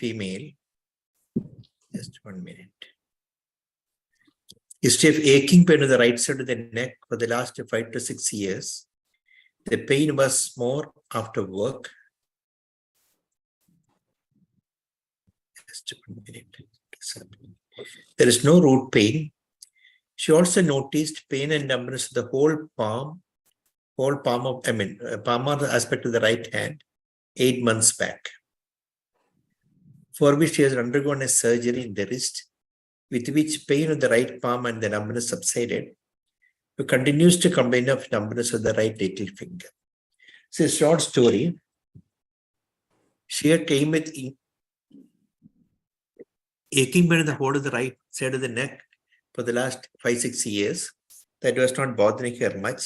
female. Just 1 minute. History of aching pain on the right side of the neck for the last 5 to 6 years. The pain was more after work. Just 1 minute. There is no root pain. She also noticed pain and numbness of the palm of, palmar aspect of the right hand 8 months back, for which she has undergone a surgery in the wrist, with which pain of the right palm and the numbness subsided. Who continues to complain of numbness of the right little finger. So, short story. She came with aching pain in the whole of the right side of the neck for the last 5-6 years. That was not bothering her much.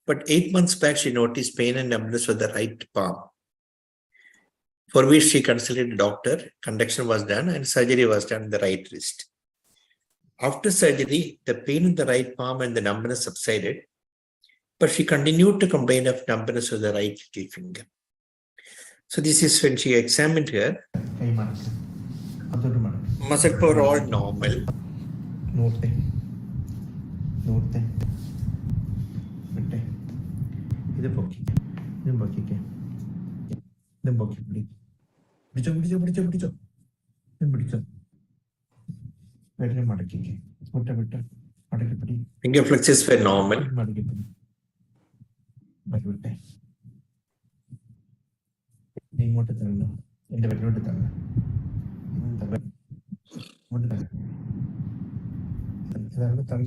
But 8 months back, she noticed pain and numbness of the right palm, for which she consulted a doctor. Conduction was done and surgery was done in the right wrist. After surgery, the pain in the right palm and the numbness subsided, but she continued to complain of numbness of the right little finger. So this is when she examined her. Muscle power all normal. Finger flexes were normal.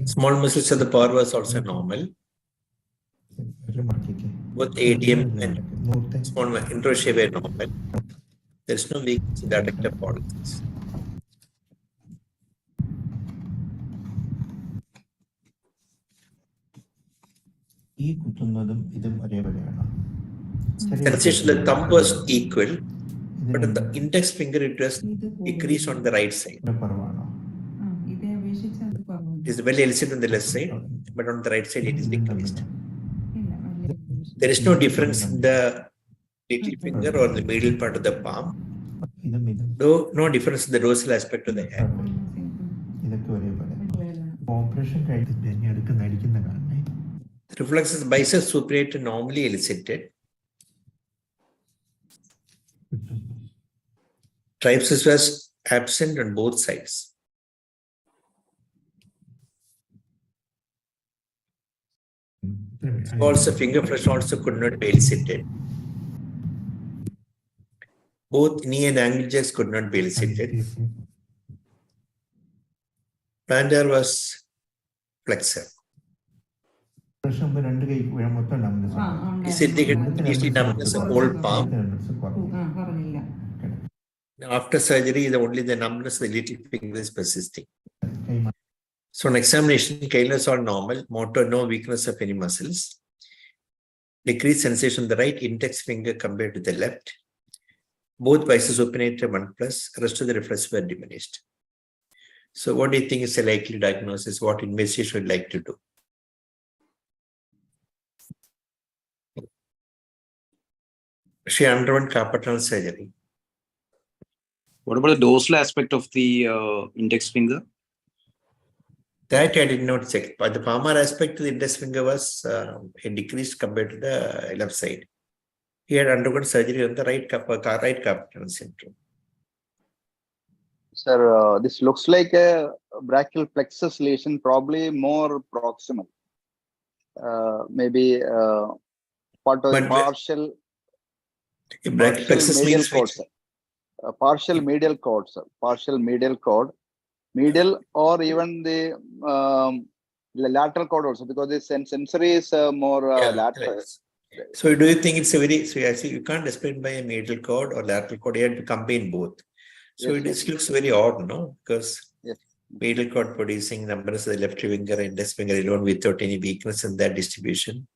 Small muscles of the paw was also normal. Both ADM and small interosseous were normal. There is no weakness in the adductor follicles. Sensation the thumb was equal, but on the index finger it was decreased on the right side. It is well elicited on the left side, but on the right side it is decreased. There is no difference in the little finger or the middle part of the palm. No difference in the dorsal aspect of the hand. The reflexes biceps supinator normally elicited. Triceps was absent on both sides. Also, finger flesh also could not be elicited. Both knee and ankle jacks could not be elicited. Plantar was flexor. Is it the numbness of whole palm? After surgery, only the numbness of the little finger is persisting. So on examination, calus all normal, motor no weakness of any muscles. Decreased sensation of the right index finger compared to the left. Both biceps supinator 1+, rest of the reflexes were diminished. So what do you think is a likely diagnosis? What investigation would like to do? She underwent carpal tunnel surgery. What about the dorsal aspect of the index finger? That I did not check, but the palmar aspect of the index finger was decreased compared to the left side. He had undergone surgery on the right carpal tunnel syndrome. Sir, this looks like a brachial plexus lesion, probably more proximal. Maybe partial medial cord, sir. Partial medial cord, sir. Partial medial cord. Medial or even the lateral cord also, because the sensory is more lateral. Yes. So do you think it's a very, so actually you can't explain by a medial cord or lateral cord, you have to combine both. So yes, it looks very odd, no? Because yes, medial cord producing numbers of the left finger and index finger alone without any weakness in that distribution.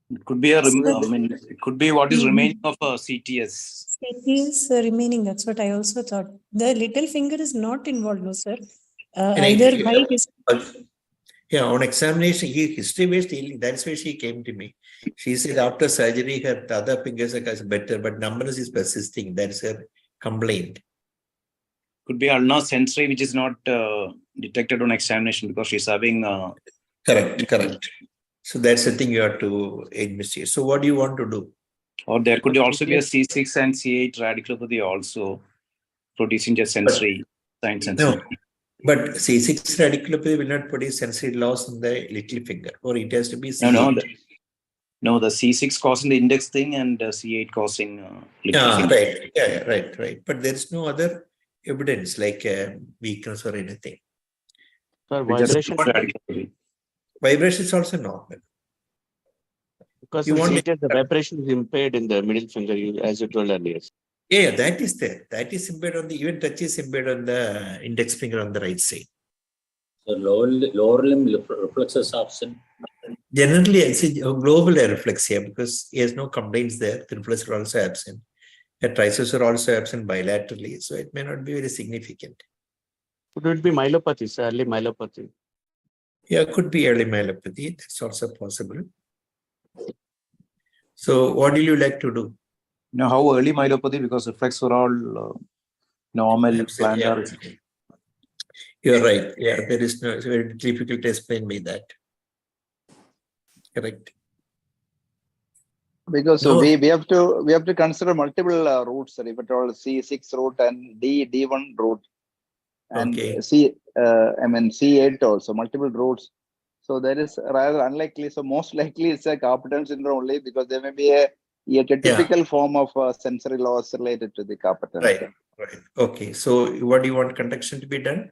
It could be it could be what is remaining of a CTS. CT is remaining. That's what I also thought. The little finger is not involved, no, sir. Either by his. Yeah, on examination, history-based healing, that's why she came to me. She said after surgery, her other fingers are better, but numbness is persisting. That's her complaint. Could be ulnar sensory, which is not detected on examination because she's having. Correct. So that's the thing you have to investigate. So what do you want to do? Or there could also be a C6 and C8 radiculopathy also producing just sensory signs and symptoms. But C6 radiculopathy will not produce sensory loss in the little finger, or it has to be C8. No, the C6 causing the index thing and C8 causing little finger. Right. Yeah, right. But there is no other evidence like weakness or anything. Sir, vibration. Vibration is also normal. Because the vibration is impaired in the middle finger, as you told earlier. Yeah, that is there. That is impaired on the, even touch is impaired on the index finger on the right side. So lower limb reflexes absent. Generally, it's a global reflexia because he has no complaints there. The reflexes are also absent. The triceps are also absent bilaterally, so it may not be very significant. Could it be myelopathy, sir? Early myelopathy. Yeah, it could be early myelopathy. That's also possible. So, what do you like to do? Now, how early myelopathy? Because reflexes are all normal, plantar. Yeah. You're right. Yeah, there is no, it's very difficult to explain me that. Correct. Because we have to consider multiple routes, if at all C6 route and D1 route, and C8 also, multiple routes. So there is rather unlikely. So most likely it's a carpal tunnel syndrome only, because there may be a typical form of sensory loss related to the carpal tunnel. Right. Okay. So what do you want conduction to be done?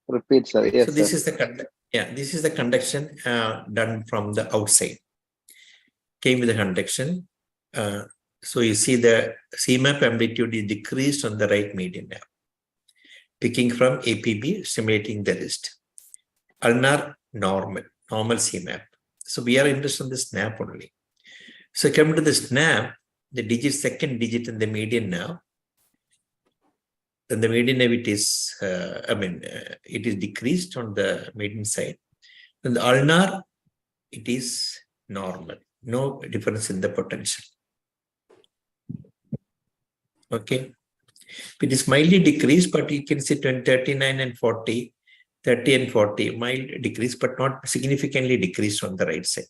Repeat, sir. Yes, so this is the this is the conduction done from the outside. Came with the conduction. So you see the CMAP amplitude is decreased on the right median nerve, picking from APB, stimulating the wrist. Ulnar normal CMAP. So we are interested in the snap only. So come to the snap, the second digit in the median nerve. Then the median nerve, it is, it is decreased on the median side. And the ulnar, it is normal. No difference in the potential. Okay. It is mildly decreased, but you can see 39 and 40, 30 and 40, mild decrease, but not significantly decreased on the right side.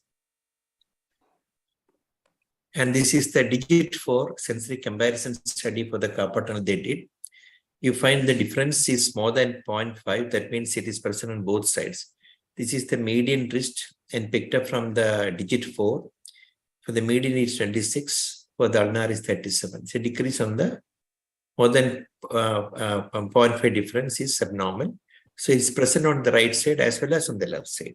And this is the digit 4 sensory comparison study for the carpal tunnel they did. You find the difference is more than 0.5. That means it is present on both sides. This is the median wrist and picked up from the digit 4. For the median is 26. For the ulnar is 37. So decrease on the more than 0.5 difference is abnormal. So it's present on the right side as well as on the left side.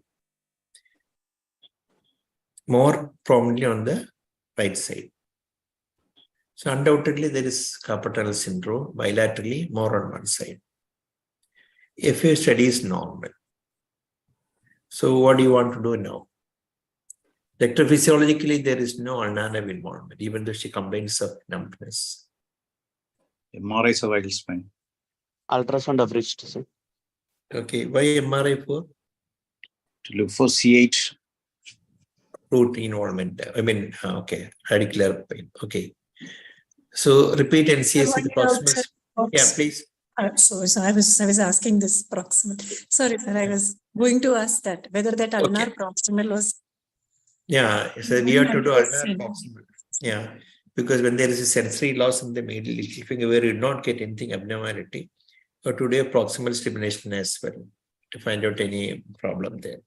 More prominently on the right side. So undoubtedly there is carpal tunnel syndrome bilaterally more on one side. FA study is normal. So what do you want to do now? Electrophysiologically, there is no ulnar nerve involvement, even though she complains of numbness. MRI cervical spine. Ultrasound of wrist, sir. Okay, why MRI for? To look for C8 root involvement. Okay, radicular pain. Okay. So repeat and see the proximal. Yeah, please. So I was asking this proximal. Sorry, sir, I was going to ask that whether that ulnar proximal was. Yeah, so we have to do ulnar proximal. Yeah, because when there is a sensory loss in the middle finger where you do not get anything abnormality, or to do a proximal stimulation as well to find out any problem there.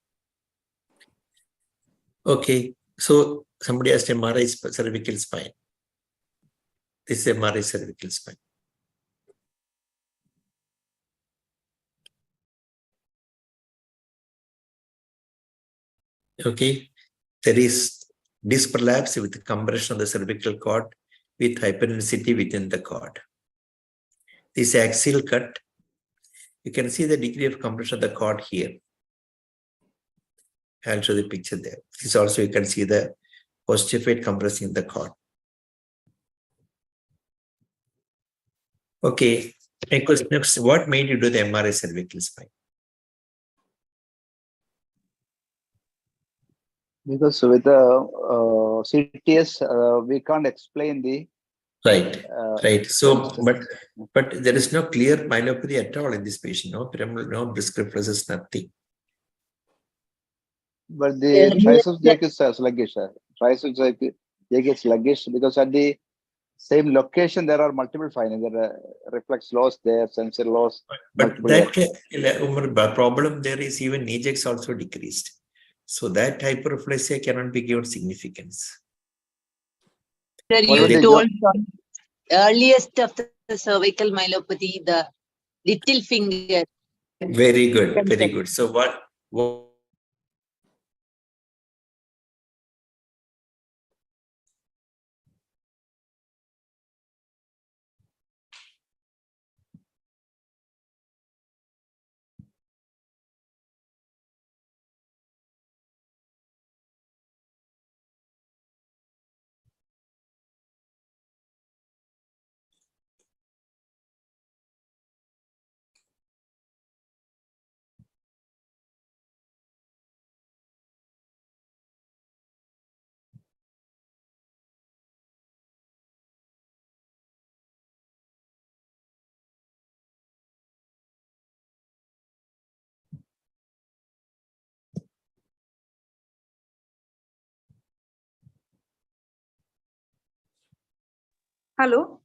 Okay, so somebody asked MRI cervical spine. This is MRI cervical spine. Okay, there is disc prolapse with compression of the cervical cord with hyperintensity within the cord. This axial cut. You can see the degree of compression of the cord here. I'll show the picture there. This also you can see the osteophyte compressing the cord. Okay, next, what made you do the MRI cervical spine? Because with the CTS, we can't explain the Right. Right. So, but there is no clear myelopathy at all in this patient. No pyramidal, no brisk reflexes, nothing. But the triceps jake is sluggish. Triceps jake is sluggish because at the same location there are multiple findings. There are reflex loss there, sensor loss. But that problem there is even Ajax also decreased. So that hyperreflexia cannot be given significance. Sir, What you about told earliest of the cervical myelopathy, the little finger. Very good. Very good. So what Hello.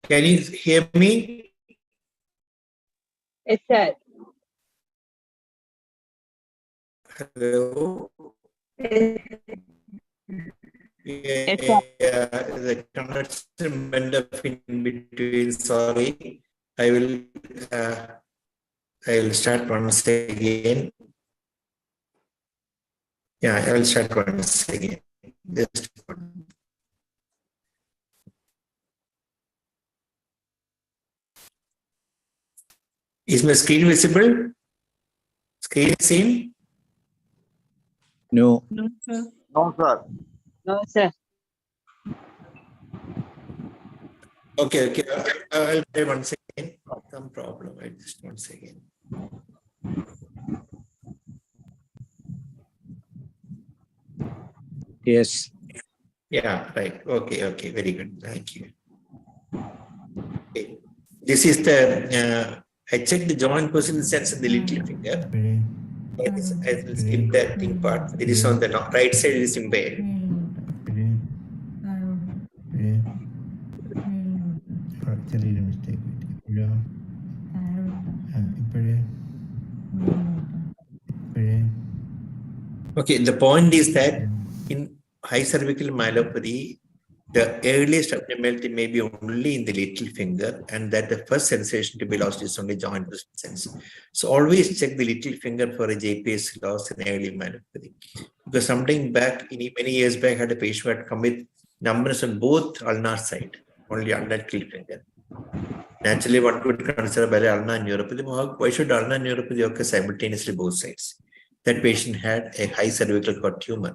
can you hear me? Yes, sir. Hello. Yes, sir. The connection went up in between. Sorry. I will start once again. Yeah, I will start once again. Just is my screen visible? Screen seen? No. No, sir. No, sir. No, sir. Okay, okay. I'll try once again. Some problem. I just once again. Yes. Yeah, right. Okay, okay. Very good. Thank you. Okay. This is the I checked the joint position sense in the little finger. I will skip that thing part. It is on the right side, it is impaired. ചെറിയൊരു mistake ഇപ്പോഴോ ഇപ്പോഴേ Okay, the point is that in high cervical myelopathy, the earliest abnormality may be only in the little finger, and that the first sensation to be lost is only joint sense. So always check the little finger for a JPS loss in early myelopathy. Because sometime back, many years back, I had a patient who had come with numbness on both ulnar side, only ulnar little finger. Naturally, one could consider by ulnar neuropathy. Why should ulnar neuropathy occur simultaneously both sides? That patient had a high cervical cord tumor.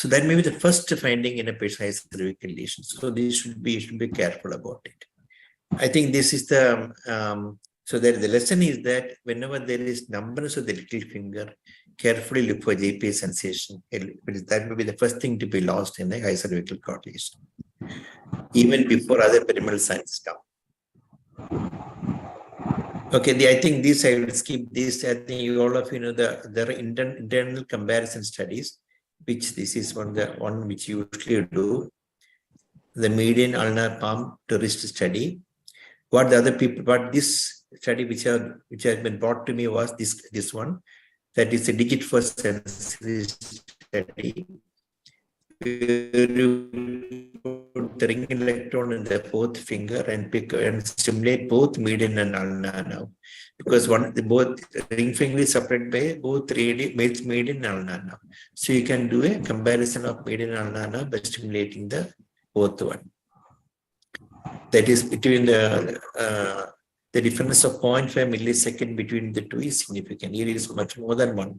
So that may be the first finding in a patient high cervical lesion. So you should be careful about it. I think this is the so that the lesson is that whenever there is numbness of the little finger, carefully look for JPA sensation. That may be the first thing to be lost in a high cervical cord lesion, even before other perimeral signs come. Okay, I think this I will skip this. I think all of you know there are internal comparison studies, which this is one which you usually do. The median ulnar palm to wrist study. What the other people, but this study which has been brought to me was this one. That is a digit first sensory study. You put the ring electron in the fourth finger and stimulate both median and ulnar now, because both ring finger is separated by both median and ulnar now. So you can do a comparison of median and ulnar now by stimulating the fourth one. That is between the difference of 0.5 millisecond between the two is significant. Here it is much more than one.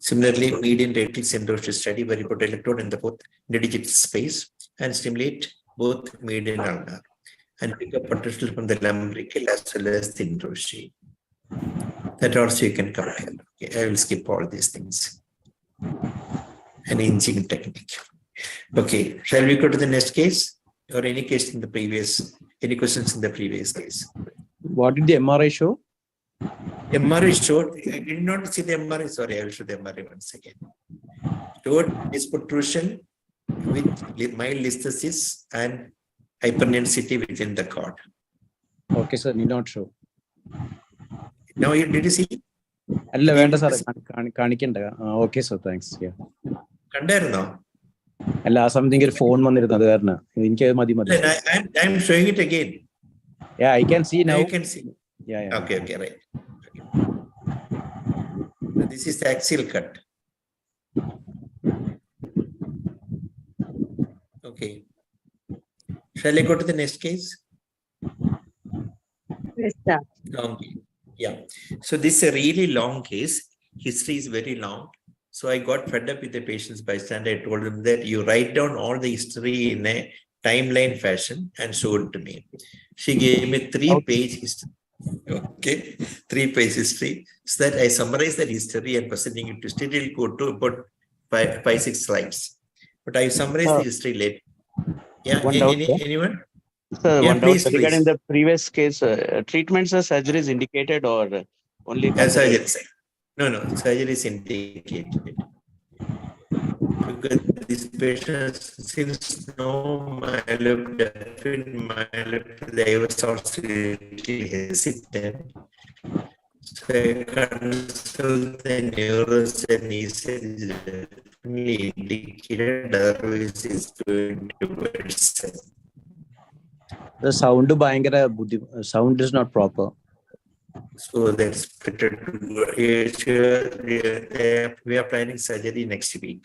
Similarly, median radial syndrome study where you put electrode in the fourth digit space and stimulate both median and ulnar and pick up potential from the lumbrical as well as the Neurology. That also you can compare. Okay, I will skip all these things. An inching technique. Okay, shall we go to the next case or any case in the previous? Any questions in the previous case? What did the MRI show? MRI showed, I did not see the MRI, sorry, I will show the MRI once again. Showed disc protrusion with mild listhesis and hyperdensity within the cord. Okay, sir, need not show. Now, did you see? അല്ല വേണ്ട സാറേ കാണിക്കണ്ട. Okay sir, thanks. കണ്ടായിരുന്നോ? അല്ല ആ സമയത്ത് ഒരു phone വന്നിരുന്നു, അത് കാരണം എനിക്ക് മതി. I am showing it again. Yeah, I can see now. You can see. Yeah. Okay, right. This is the axial cut. Okay. Shall I go to the next case? Yes, sir. Long. Yeah. So this is a really long case. History is very long. So I got fed up with the patient's bystander. I told him that you write down all the history in a timeline fashion and show it to me. She gave me 3-page history. Okay, 3-page history. So that I summarize that history and presenting it to still go to about 5-6 slides. But I summarize the history later. Yeah, anyone? Sir, yeah, please. Regarding the previous case, treatments or surgery is indicated or only? Surgery. No, surgery is indicated. Because these patients, since no myelopathy, they were also hesitant. So I consult the neurologist and he said it's definitely indicated, otherwise it's going to worsen. The sound ഭയങ്കര sound is not proper. So that's better to do. We are planning surgery next week.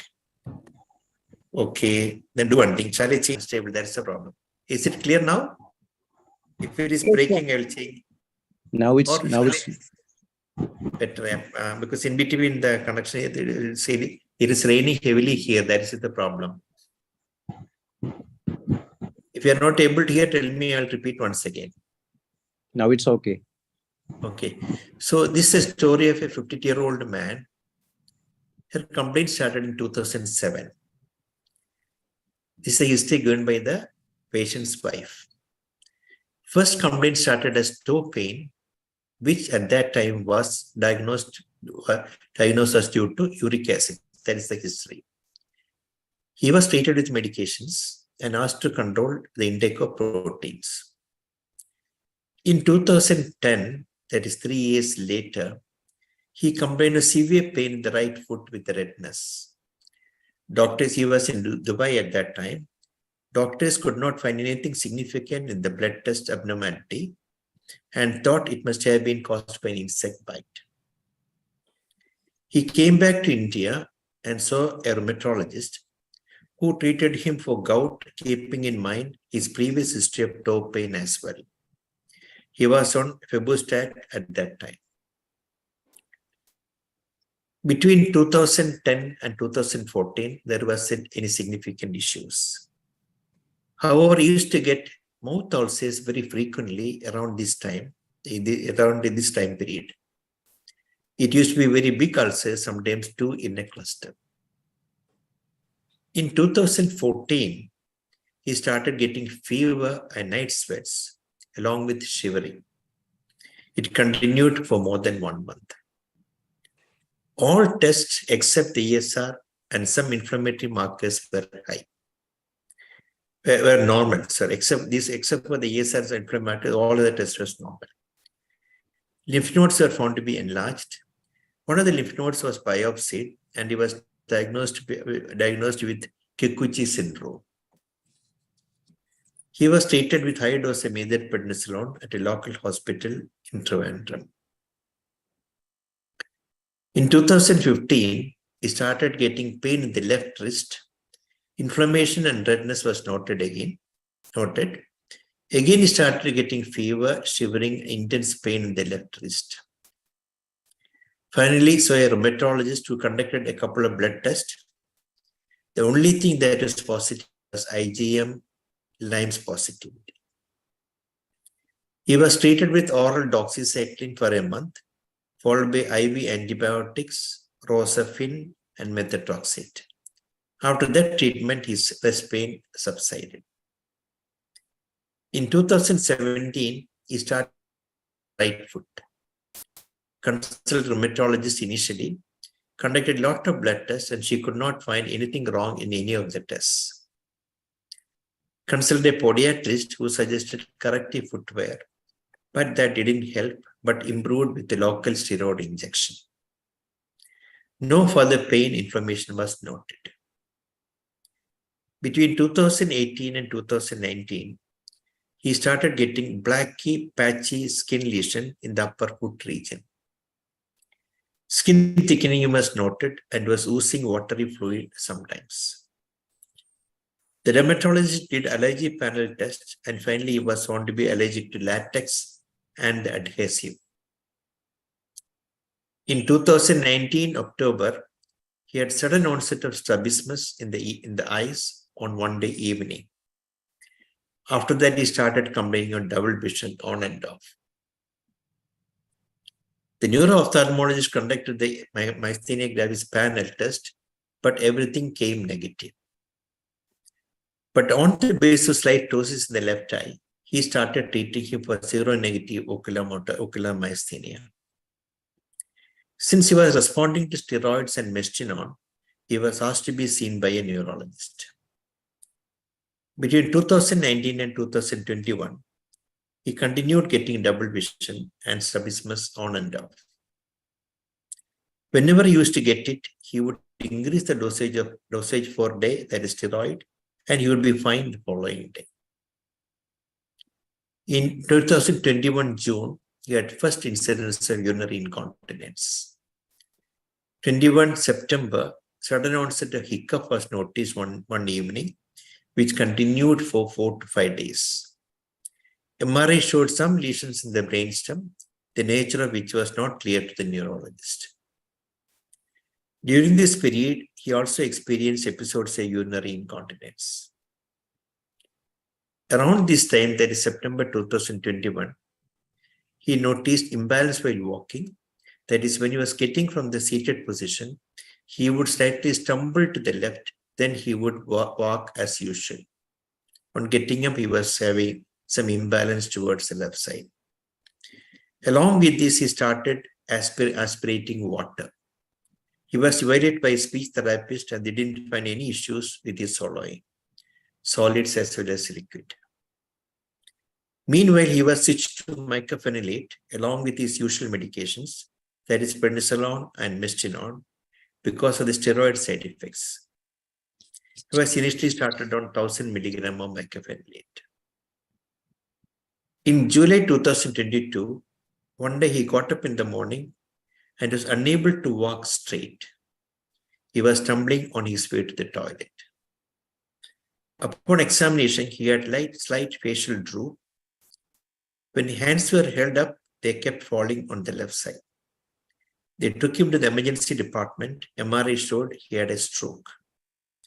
Okay, then do one thing. Shall I change stable? That's the problem. Is it clear now? If it is breaking, I will change. Now it's better because in between the connection, it is raining heavily here. That is the problem. If you are not able to hear, tell me. I'll repeat once again. Now it's okay. Okay, so this is a story of a 52-year-old man. Her complaint started in 2007. This is a history given by the patient's wife. First complaint started as toe pain which at that time was diagnosed as due to uric acid. That is the history. He was treated with medications and asked to control the intake of proteins. In 2010, that is 3 years later, he complained of severe pain in the right foot with the redness. Doctors, he was in Dubai at that time. Doctors could not find anything significant in the blood test abnormality and thought it must have been caused by an insect bite. He came back to India and saw a rheumatologist who treated him for gout, keeping in mind his previous history of toe pain as well. He was on Febustatin at that time. Between 2010 and 2014, there wasn't any significant issues. However, he used to get mouth ulcers very frequently around this time period. It used to be very big ulcers, sometimes 2 in a cluster. In 2014, he started getting fever and night sweats along with shivering. It continued for more than 1 month. All tests except the ESR and some inflammatory markers were high. Were normal, sir. Except for the ESRs and inflammatory, all of the tests was normal. Lymph nodes were found to be enlarged. One of the lymph nodes was biopsied, and he was diagnosed with Kikuchi syndrome. He was treated with high dose of prednisolone at a local hospital in Trivandrum. In 2015, he started getting pain in the left wrist. Inflammation and redness was noted. Again, he started getting fever, shivering, intense pain in the left wrist. Finally, saw a rheumatologist who conducted a couple of blood tests. The only thing that was positive was IgM Lyme's positivity. He was treated with oral doxycycline for a month, followed by IV antibiotics, Rosafin, and methotrexate. After that treatment, his chest pain subsided. In 2017, he started right foot. Consulted rheumatologist initially, conducted a lot of blood tests, and she could not find anything wrong in any of the tests. Consulted a podiatrist who suggested corrective footwear, but that didn't help, but improved with the local steroid injection. No further pain inflammation was noted. Between 2018 and 2019, he started getting blacky, patchy skin lesion in the upper foot region. Skin thickening was noted and was oozing watery fluid sometimes. The dermatologist did allergy panel tests, and finally he was found to be allergic to latex and the adhesive. In 2019 October, he had sudden onset of strabismus in the eyes on one day evening. After that, he started complaining of double vision on and off. The neuro-ophthalmologist conducted the myasthenia gravis panel test, but everything came negative. But on the basis of slight ptosis in the left eye, he started treating him for seronegative ocular myasthenia. Since he was responding to steroids and mestinon, he was asked to be seen by a neurologist. Between 2019 and 2021, he continued getting double vision and strabismus on and off. Whenever he used to get it, he would increase the dosage for day, that is steroid, and he would be fine the following day. In 2021 June, he had first incidence of urinary incontinence. 21 September, sudden onset of hiccup was noticed one evening, which continued for 4 to 5 days. MRI showed some lesions in the brainstem, the nature of which was not clear to the neurologist. During this period, he also experienced episodes of urinary incontinence. Around this time, that is September 2021, he noticed imbalance while walking. That is, when he was getting from the seated position, he would slightly stumble to the left, then he would walk as usual. On getting up, he was having some imbalance towards the left side. Along with this, he started aspirating water. He was evaluated by a speech therapist and they didn't find any issues with his swallowing, solids as well as liquid. Meanwhile, he was switched to mycophenolate along with his usual medications, that is prednisolone and mestinon, because of the steroid side effects. He was initially started on 1000 milligram of mycophenolate. In July 2022, one day he got up in the morning and was unable to walk straight. He was stumbling on his way to the toilet. Upon examination, he had slight facial droop. When his hands were held up, they kept falling on the left side. They took him to the emergency department. MRI showed he had a stroke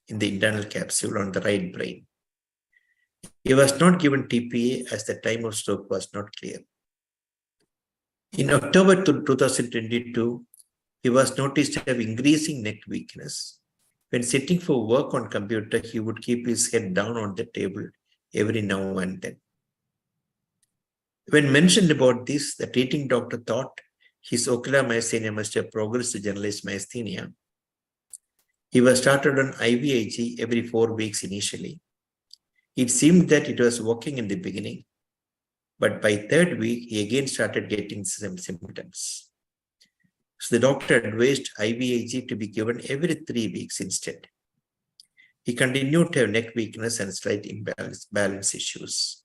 in the internal capsule on the right brain. He was not given TPA as the time of stroke was not clear. In October 2022, he was noticed to have increasing neck weakness. When sitting for work on computer, he would keep his head down on the table every now and then. When mentioned about this, the treating doctor thought his ocular myasthenia must have progressed to generalized myasthenia. He was started on IVIG every 4 weeks initially. It seemed that it was working in the beginning, but by 3rd week, he again started getting some symptoms. So the doctor advised IVIG to be given every 3 weeks instead. He continued to have neck weakness and slight balance issues.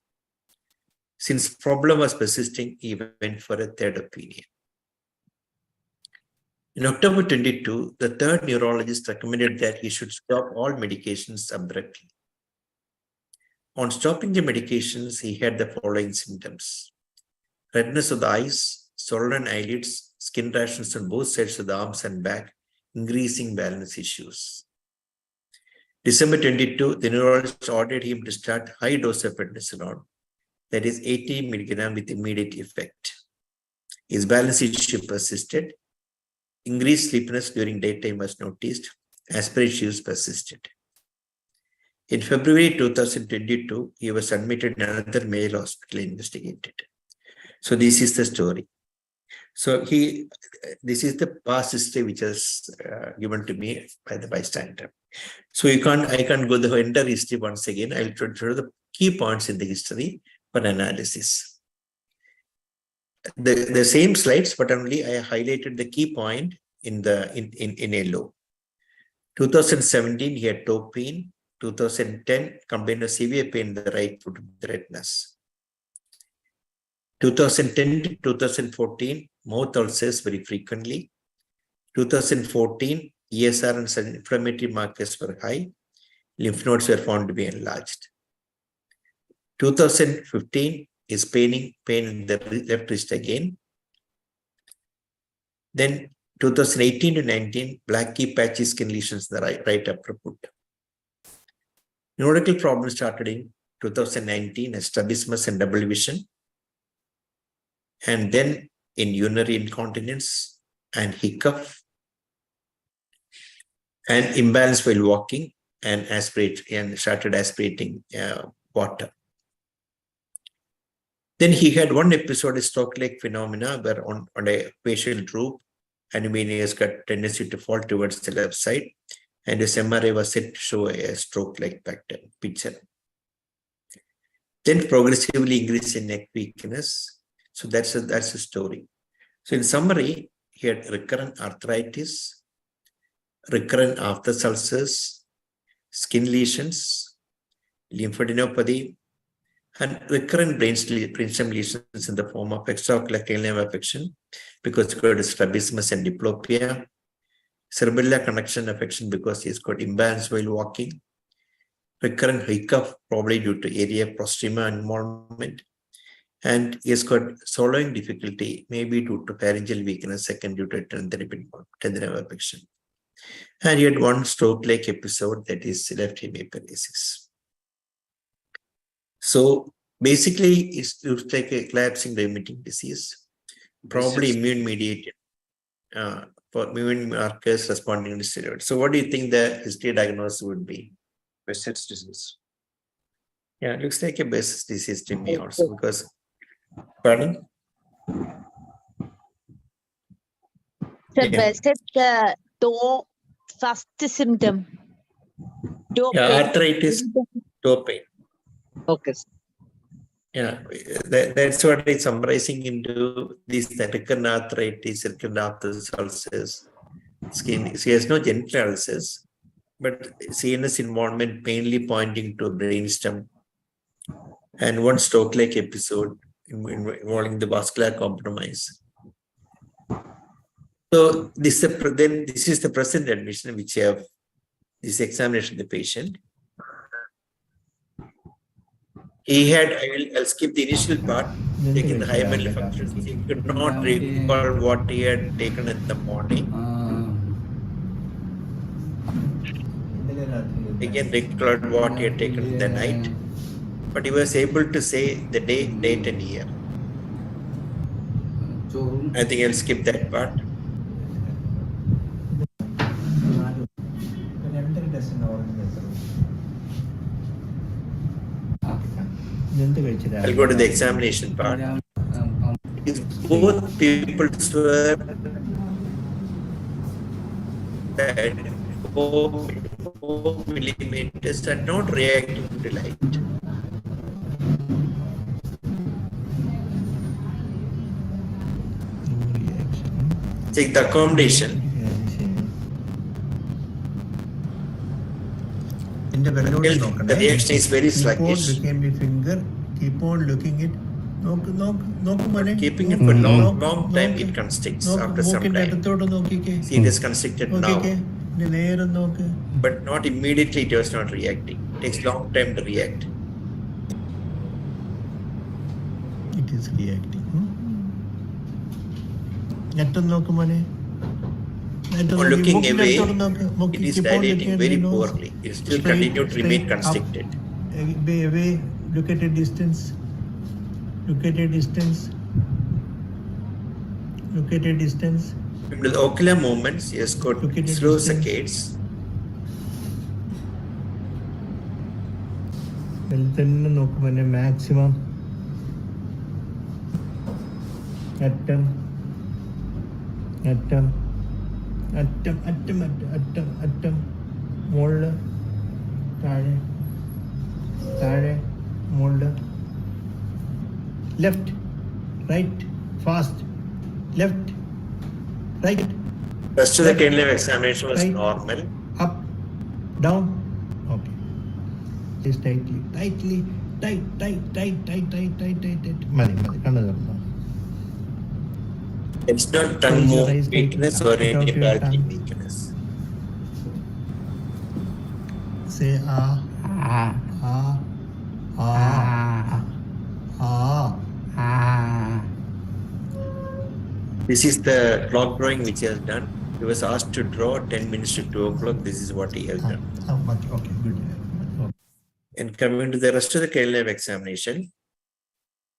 Since problem was persisting, he went for a 3rd opinion. In October 22, the 3rd neurologist recommended that he should stop all medications abruptly. On stopping the medications, he had the following symptoms: redness of the eyes, swollen eyelids, skin rashes on both sides of the arms and back, increasing balance issues. December 22, the neurologist ordered him to start high dose of prednisolone, that is 80 milligram with immediate effect. His balance issue persisted. Increased sleepiness during daytime was noticed. Aspiration issues persisted. In February 2022, he was admitted in another male hospital investigated. So this is the story. So this is the past history which was given to me by the bystander. So I can't go the entire history once again. I'll try to show the key points in the history for analysis. The same slides, but only I highlighted the key point in yellow. 2017, he had toe pain. 2010, complained of severe pain in the right foot with redness. 2010 to 2014, mouth ulcers very frequently. 2014, ESR and inflammatory markers were high. Lymph nodes were found to be enlarged. 2015 is pain in the left wrist again. Then 2018 to 19, black key patchy skin lesions in the right upper foot. Neurological problems started in 2019 as strabismus and double vision. And then in urinary incontinence and hiccup and imbalance while walking and started aspirating water. Then he had one episode of stroke-like phenomena where on a facial droop, and he has got tendency to fall towards the left side, and his MRI was said to show a stroke-like picture. Then progressively increase in neck weakness. So that's a story. So in summary, he had recurrent arthritis, recurrent aphthous ulcers, skin lesions, lymphadenopathy, and recurrent brainstem lesions in the form of extraocular cranial nerve affection because he got strabismus and diplopia, cerebellar connection affection because he's got imbalance while walking, recurrent hiccup probably due to area prostrema involvement, and he's got swallowing difficulty maybe due to pharyngeal weakness, second due to tendon affection. And he had one stroke-like episode that is left hemiparesis. So basically, it looks like a collapsing limiting disease, probably immune-mediated for immune markers responding to steroids. So what do you think the history diagnosis would be? Behçet's disease. Yeah, it looks like a Behçet's disease to me also because, pardon? Yeah. was it the toe first symptom? Toe Yeah, pain. arthritis, toe pain. Okay. Yeah, that's what it's summarizing into these recurrent arthritis, recurrent ulcers, skin. She has no genital ulcers, but CNS involvement mainly pointing to brainstem, and one stroke-like episode involving the vascular compromise. So this is the present admission which you have this examination of the patient. He had, I'll skip the initial part, taking the high mental functions. He could not recall what he had taken in the morning. Again, recalled what he had taken in the night. But he was able to say the day, date, and year. I think I'll skip that part. I'll go to the examination part. Both people were at 4 millimeters and not reacting to light. Check the accommodation. The reaction is very sluggish. Keep on looking it. Keeping it for long time, it constricts after some time. See, it is constricted now. But not immediately, it was not reacting. It takes long time to react. It is reacting. Looking away, it is dilating very poorly. It still continues to remain constricted. Away, look at a distance. Look at a distance. Look at a distance. From the ocular movements, he has got slow saccades. Maximum. Atom. Mold. Tare. Mold. Left, right, fast, left, right. Rest of the cranial examination was normal. Up, down. Okay. Just tightly. Tight. Mani. It's not tongue move weakness or any bulging weakness. Say ah. This is the clock drawing which he has done. He was asked to draw 10 minutes to 2 o'clock. This is what he has done. Okay, good. And coming to the rest of the cranial examination,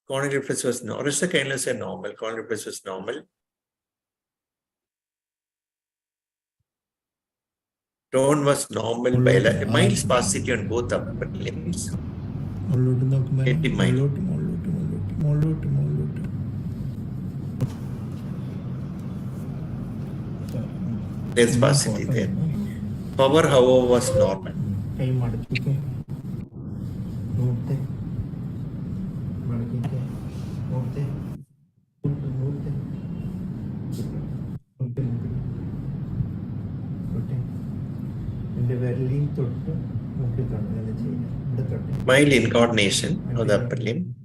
corneal reflex was normal. Rest of the cranials are normal. Corneal reflex was normal. Tone was normal by mild spasticity on both upper limbs. Very mild. There's spasticity there. Power, however, was normal. Mild incoordination of the upper limb.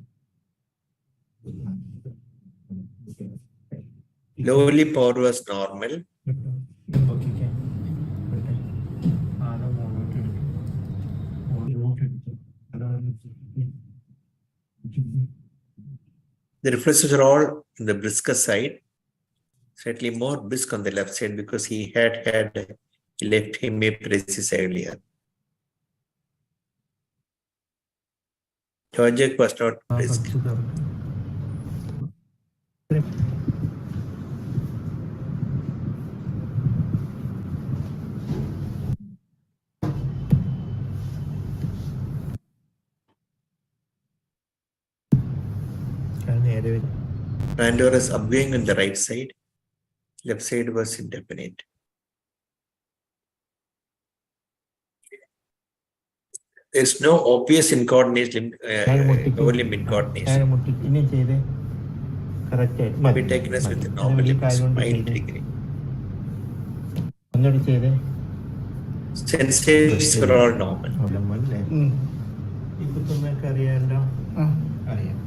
Lowerly power was normal. The reflexes are all on the brisker side, slightly more brisk on the left side because he had left hemiparesis earlier. Georgic was not brisk. Pandora is upgoing on the right side. Left side was indefinite. There's no obvious incoordination, lower limb incoordination. We take this with the normal limits, mild degree. Sensations were all normal. ഇപ്പൊ നിങ്ങൾക്ക് അറിയാമല്ലോ അറിയാം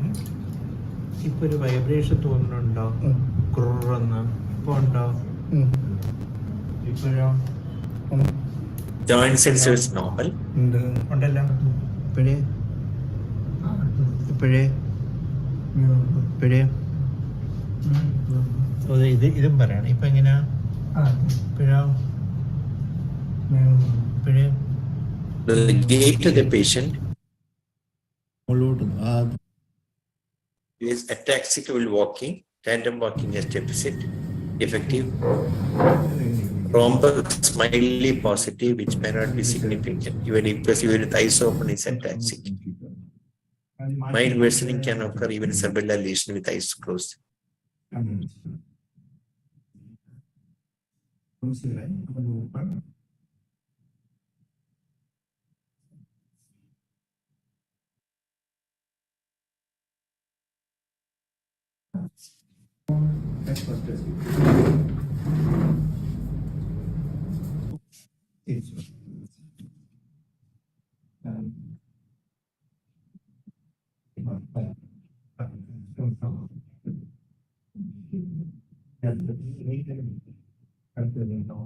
ഇപ്പൊ ഒരു vibration തോന്നുന്നുണ്ടോ കുറന്ന് ഇപ്പൊ ഉണ്ടോ ഇപ്പോഴോ Joint sensor is normal. ഉണ്ടല്ലോ ഇപ്പോഴേ ഇപ്പോഴേ ഇപ്പോഴേ ഇതും പറയണം ഇപ്പൊ എങ്ങനെയാ ഇപ്പോഴോ ഇപ്പോഴേ The gait of the patient is ataxical walking, tandem walking as deficit, defective, rhombus mildly positive, which may not be significant. Even if with eyes open is ataxic. Mild worsening can occur even cerebellar lesion with eyes closed.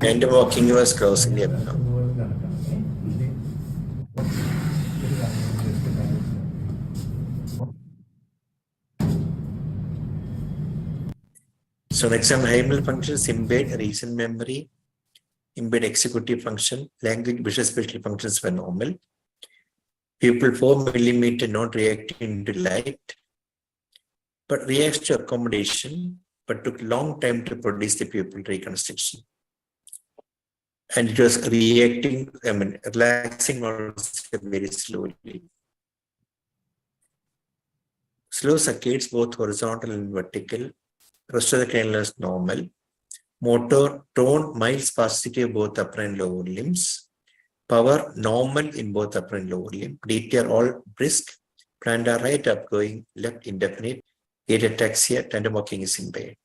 Tandem walking was crossing the abdomen. So next time, high functions impaired recent memory, impaired executive function, language, visual spatial functions were normal. Pupil 4 millimeter not reacting to light, but reacts to accommodation, but took long time to produce the pupil reconstruction. And it was reacting, relaxing also very slowly. Slow saccades, both horizontal and vertical. Rest of the cranial is normal. Motor, tone, mild spasticity of both upper and lower limbs. Power, normal in both upper and lower limb. DTR all brisk. Plantar right upgoing, left indefinite. Gait ataxia, tandem walking is impaired.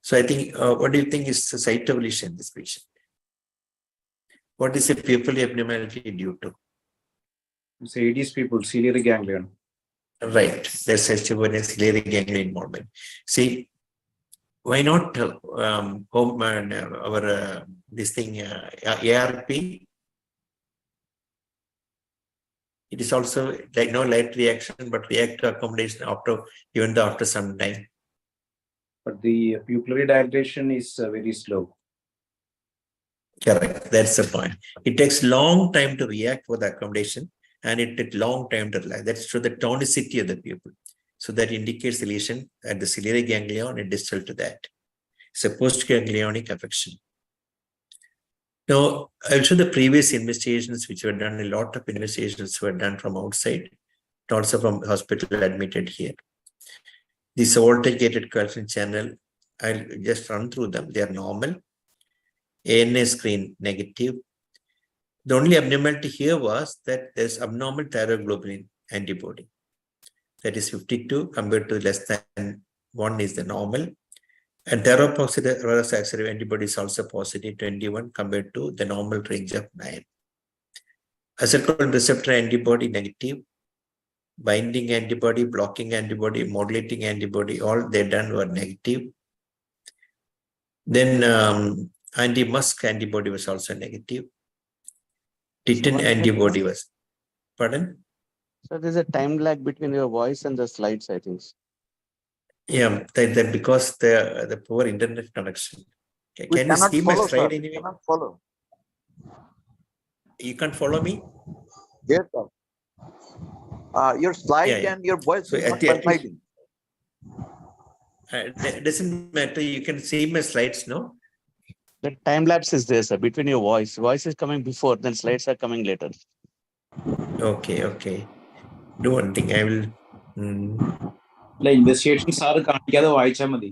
So I think, what do you think is the site of lesion in this patient? What is the pupil abnormality due to? It's AD's people, ciliary ganglion. Right, there's such a ciliary ganglion involvement. See, why not this thing ARP? It is also like no light reaction, but react to accommodation after some time. But the pupillary dilatation is very slow. Correct, that's the point. It takes long time to react for the accommodation, and it takes long time to relax. That's true, the tonicity of the pupil. So that indicates the lesion at the ciliary ganglion and distal to that. It's a postganglionic affection. Now, I'll show the previous investigations which were done. A lot of investigations were done from outside, also from hospital admitted here. This voltage-gated calcium channel, I'll just run through them. They are normal. ANA screen negative. The only abnormality here was that there's abnormal thyroglobulin antibody. That is 52 compared to less than 1 is the normal. And thyroperoxidase antibody is also positive 21 compared to the normal range of 9. Acetylcholine receptor antibody negative. Binding antibody, blocking antibody, modulating antibody, all they done were negative. Then anti-musk antibody was also negative. Titin antibody was, pardon? So there's a time lag between your voice and the slides, I think. Yeah, that because the poor internet connection. Okay, can you see my slide anyway? Cannot follow. You can't follow me? Yes, sir. Your slide and your voice So is at not the converging. it doesn't matter. You can see my slides, no? The time lapse is there, sir, between your voice. Voice is coming before, then slides are coming later. Okay. Do one thing. I will. The investigations are കാണിക്കാതെ വായിച്ചാൽ മതി.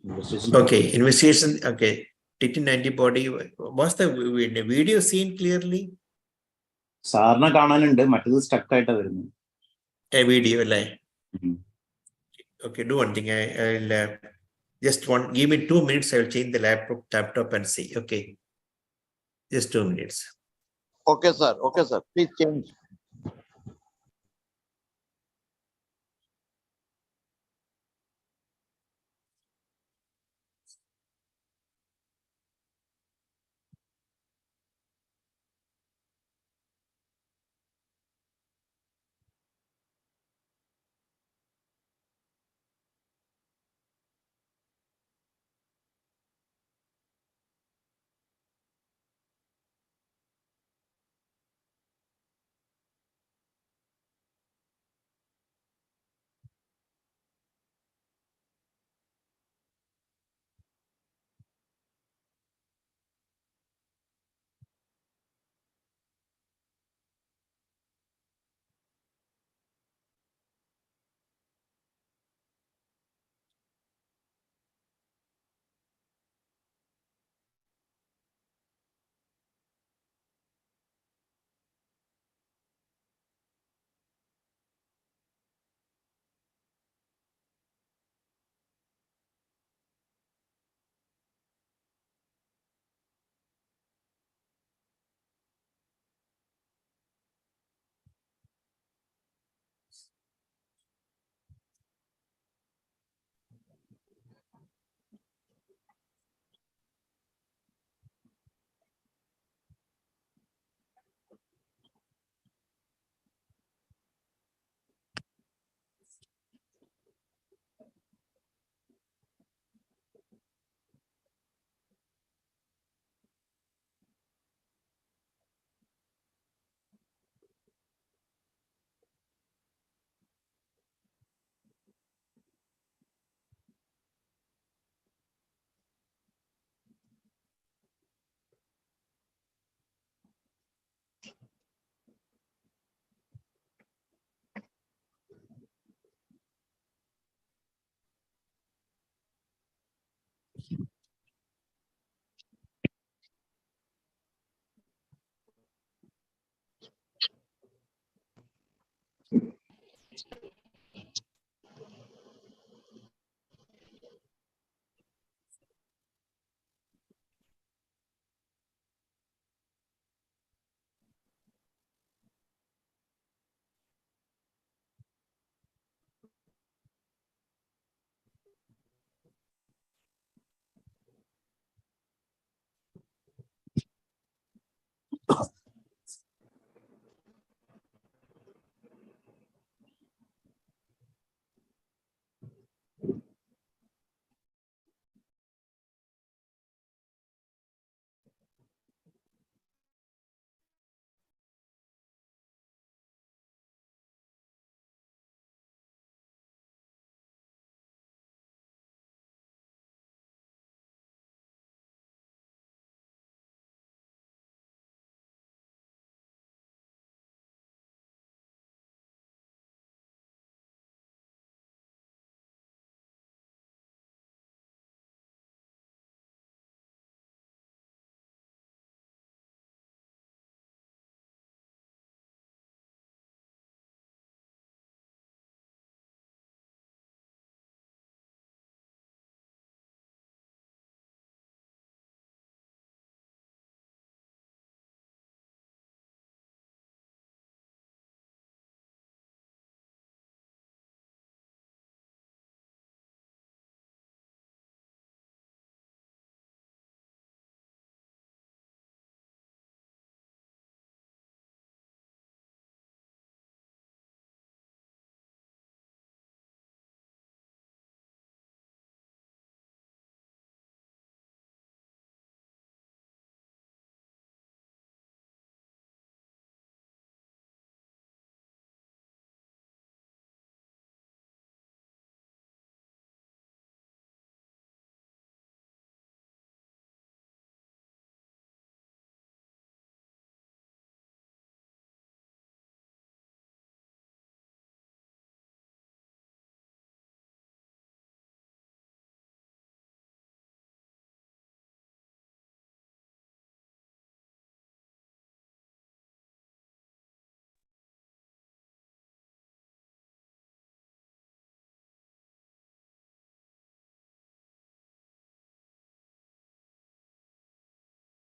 Investigation. Okay, investigation. Okay, Titin antibody. Was the video seen clearly? സാറിനെ കാണാനുണ്ട്, മറ്റേത് stuck ആയിട്ടാ വരുന്നത്. A video, like. Okay, do one thing. I'll just give me 2 minutes. I will change the laptop and see. Okay, just 2 minutes. Okay, sir. Okay, sir. Please change.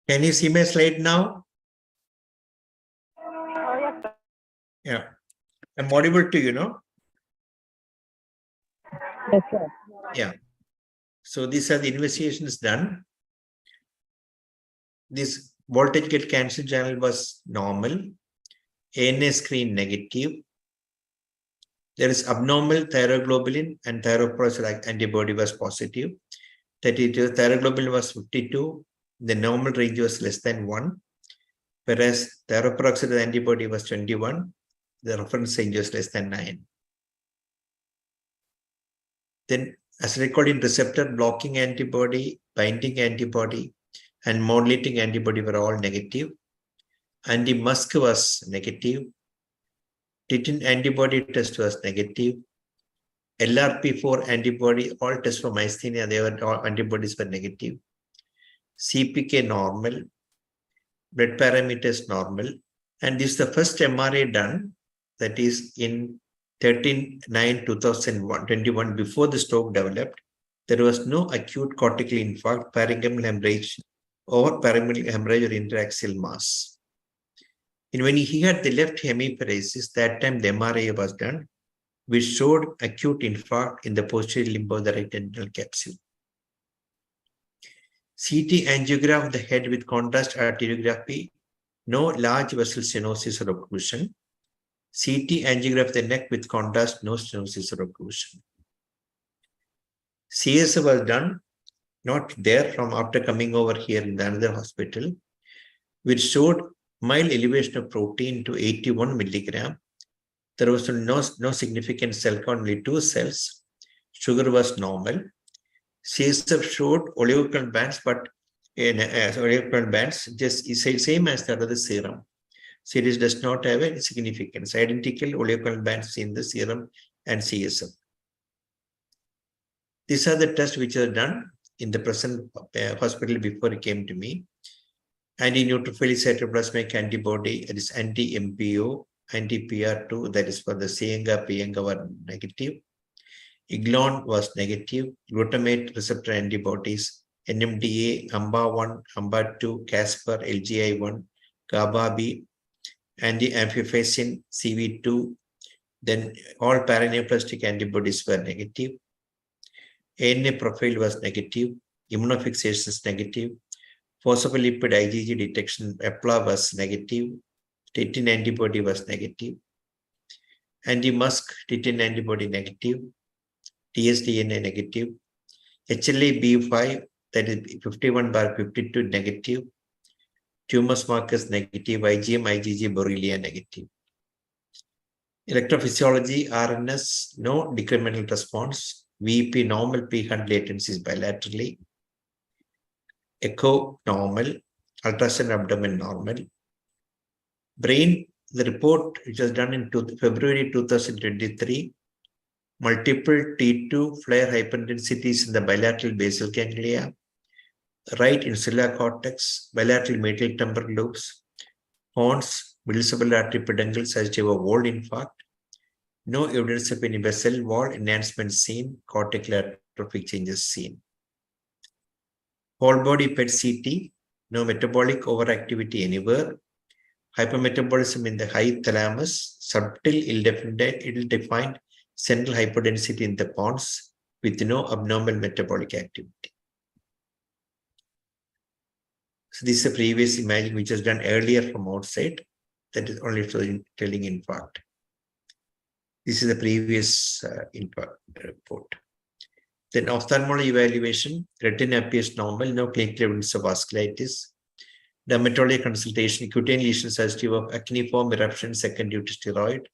Can you see my slide now? Yeah. I'm audible to you, no? Yes, sir. Yeah. So these are the investigations done. This voltage gate cancer channel was normal. ANA screen negative. There is abnormal thyroglobulin and thyroperoxide antibody was positive. That is, thyroglobulin was 52. The normal range was less than 1. Whereas thyroperoxide antibody was 21. The reference range was less than 9. Then acetylcholine receptor blocking antibody, binding antibody, and modulating antibody were all negative. Anti-musk was negative. Titin antibody test was negative. LRP4 antibody, all tests for myasthenia, they were all antibodies were negative. CPK normal. Blood parameters normal. And this is the first MRA done, that is in 13/9/2021, before the stroke developed. There was no acute cortical infarct, parenchymal hemorrhage, or parenchymal hemorrhage or interaxial mass. And when he had the left hemiparesis, that time the MRA was done, which showed acute infarct in the posterior limb of the right antennal capsule. CT angiograph of the head with contrast arteriography, no large vessel stenosis or occlusion. CT angiograph of the neck with contrast, no stenosis or occlusion. CS was done, not there from after coming over here in the another hospital, which showed mild elevation of protein to 81 milligram. There was no significant cell count, only 2 cells. Sugar was normal. CSF showed oleochromatin bands, but in oleochromatin bands just is same as the other serum. So it does not have any significance. Identical oleochromatin bands in the serum and CSF. These are the tests which are done in the present hospital before it came to me. Anti-neutrophilic cytoplasmic antibody, that is anti-MPO, anti-PR2, that is for the Cienga, Pienga were negative. Iglon was negative. Glutamate receptor antibodies, NMDA, AMBA1, AMBA2, Casper, LGI1, GABA-B, anti-amphiphasin, CV2. Then all paraneoplastic antibodies were negative. ANA profile was negative. Immunofixation is negative. Phospholipid IgG detection, EPLA was negative. Titin antibody was negative. Anti-musk titin antibody negative. TSDNA negative. HLA-B5, that is 51/52 negative. Tumor markers negative. IgM, IgG, Borrelia negative. Electrophysiology, RNS, no decremental response. VP normal, P-Hunt latencies bilaterally. Echo normal. Ultrasound abdomen normal. Brain, the report which was done in February 2023, multiple T2 flare hyperintensities in the bilateral basal ganglia, right insular cortex, bilateral medial temporal lobes, horns, middle cerebral artery peduncles as to a wall infarct, no evidence of any vessel wall enhancement seen, cortical atrophic changes seen. Whole body PET CT, no metabolic overactivity anywhere, hypermetabolism in the hypothalamus, subtle ill-defined central hypodensity in the pons with no abnormal metabolic activity. So this is a previous imaging which was done earlier from outside, that is only telling infarct. This is the previous infarct report. Then ophthalmology evaluation, retina appears normal, no clinical evidence of vasculitis. Dermatology consultation, cutaneous lesions as to of acneiform eruption second due to steroid.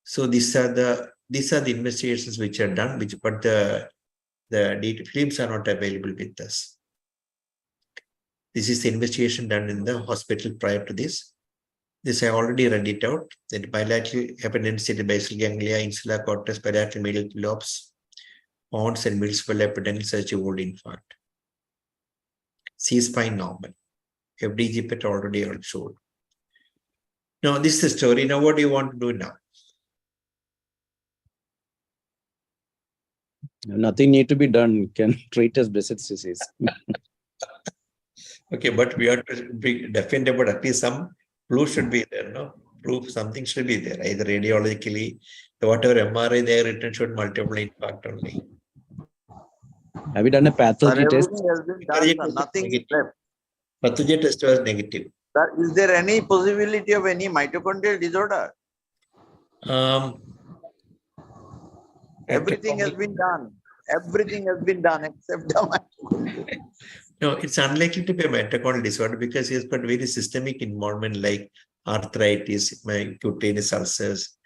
So these are the investigations which are done, but the data films are not available with us. This is the investigation done in the hospital prior to this. This I already read it out. Then bilateral hyperdensity basal ganglia, insular cortex, bilateral medial lobes, horns and middle cerebral epidermis as old infarct. C-spine normal. FDG PET already showed. Now this is the story. Now what do you want to do now? Nothing need to be done. Can treat as Behçet's disease. Okay, but we have to be defined about at least some proof should be there, no? Proof something should be there, either radiologically, whatever MRI they have written should multiply impact only. Have you done a Sir, pathology test? everything has been done, sir. Nothing is Negative. left. Pathology test was negative. Sir, is there any possibility of any mitochondrial disorder? Everything has been done. Everything has been done except the mitochondria. No, it's unlikely to be a mitochondrial disorder because it's got very systemic involvement like arthritis, cutaneous ulcers.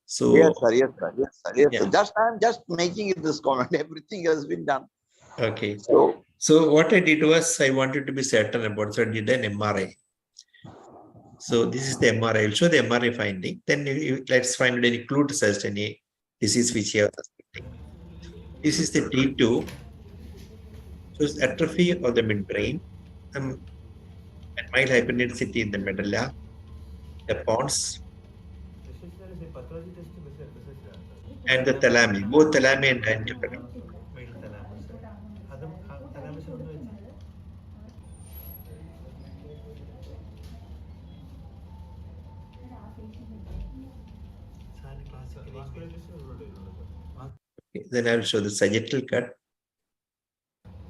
So Yes, sir. Yes, sir. Yes, sir. Yes, yeah. sir. I'm just making this comment. Everything has been done. Okay. So what I did was I wanted to be certain about, so I did an MRI. So this is the MRI. I'll show the MRI finding. Then let's find any clue to suggest any disease which you are suspecting. This is the T2. So it's atrophy of the midbrain, and mild hyperintensity in the medulla, the pons, and the thalami, both thalami and diencephalon. Okay, then I will show the sagittal cut.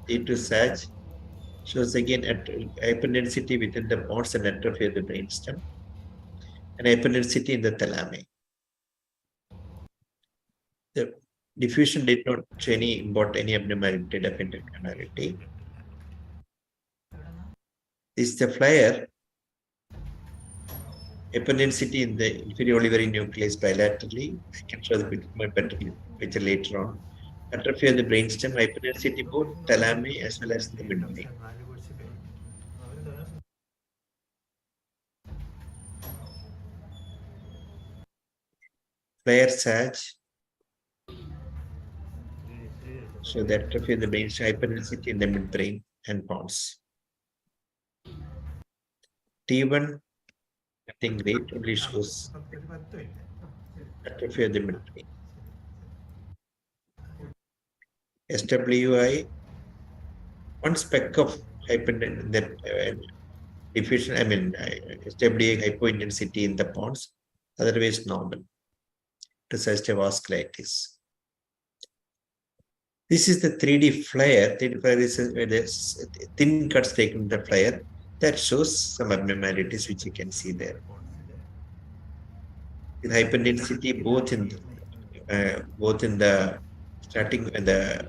T2 sag shows again at hyperintensity within the pons and atrophy of the brainstem, and hyperintensity in the thalami. The diffusion did not show any abnormality, definite abnormality. This is the flyer. Hyperintensity in the inferior olivary nucleus bilaterally. I can show the picture later on. Atrophy of the brainstem, hyperintensity both thalami as well as the midbrain. Flare sag. So the atrophy of the brainstem, hyperintensity in the midbrain and pons. T1, nothing great, only shows atrophy of the midbrain. SWI, one speck of diffusion, SWI hypointensity in the pons, otherwise normal to suggest a vasculitis. This is the 3D flare. 3D flare is thin cuts taken in the flare that shows some abnormalities which you can see there. With hyperintensity both in the starting in the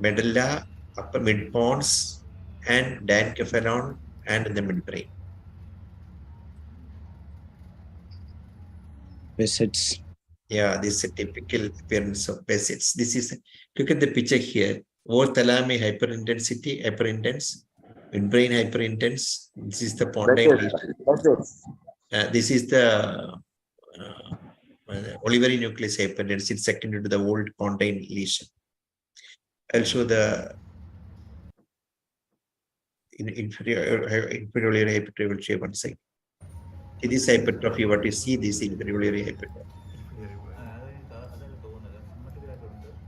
medulla, upper mid pons, and diencephalon, and in the midbrain. Visits. Yeah, this is a typical appearance of visits. This is, look at the picture here. Both thalami hyperintense, midbrain hyperintense. This is the pontine lesion. This is the olivary nucleus hyperintense secondary to the old pontine lesion. I'll show the inferior olivary hypertrophy. Will show one side. This hypertrophy, what you see, this inferior olivary hypertrophy.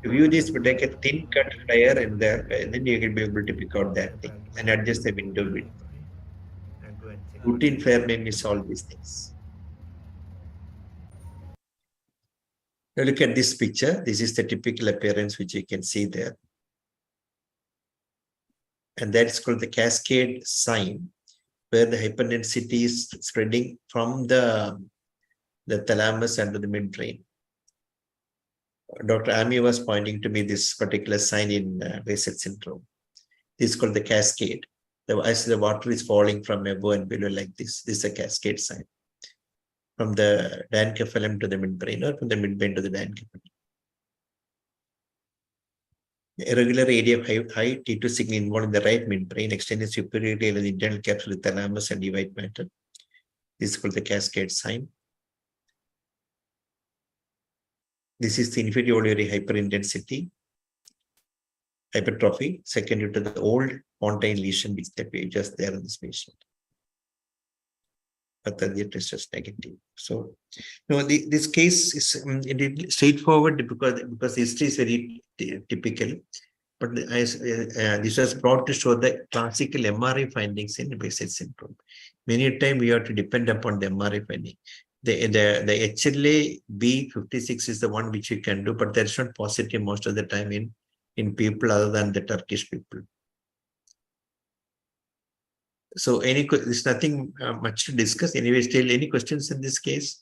If you this would like a thin cut flare in there, then you can be able to pick out that thing and adjust the window width. Routine flare may miss all these things. Now look at this picture. This is the typical appearance which you can see there. And that's called the cascade sign, where the hyperintensity is spreading from the thalamus under the midbrain. Dr. Ami was pointing to me this particular sign in Behçet syndrome. This is called the cascade. As the water is falling from above and below like this is a cascade sign. From the diencephalon to the midbrain, or from the midbrain to the diencephalon. Irregular area of high T2 signal involved in the right midbrain, extending superiorly along the internal capsule of the thalamus and the white matter. This is called the cascade sign. This is the inferior olivary hyperintensity, hypertrophy, secondary to the old pontine lesion which that we just there in this patient. But the test is negative. So, this case is straightforward because the history is very typical. But this was brought to show the classical MRI findings in Behçet syndrome. Many times we have to depend upon the MRI finding. The HLA B56 is the one which you can do, but that's not positive most of the time in people other than the Turkish people. So there's nothing much to discuss. Anyway, still any questions in this case?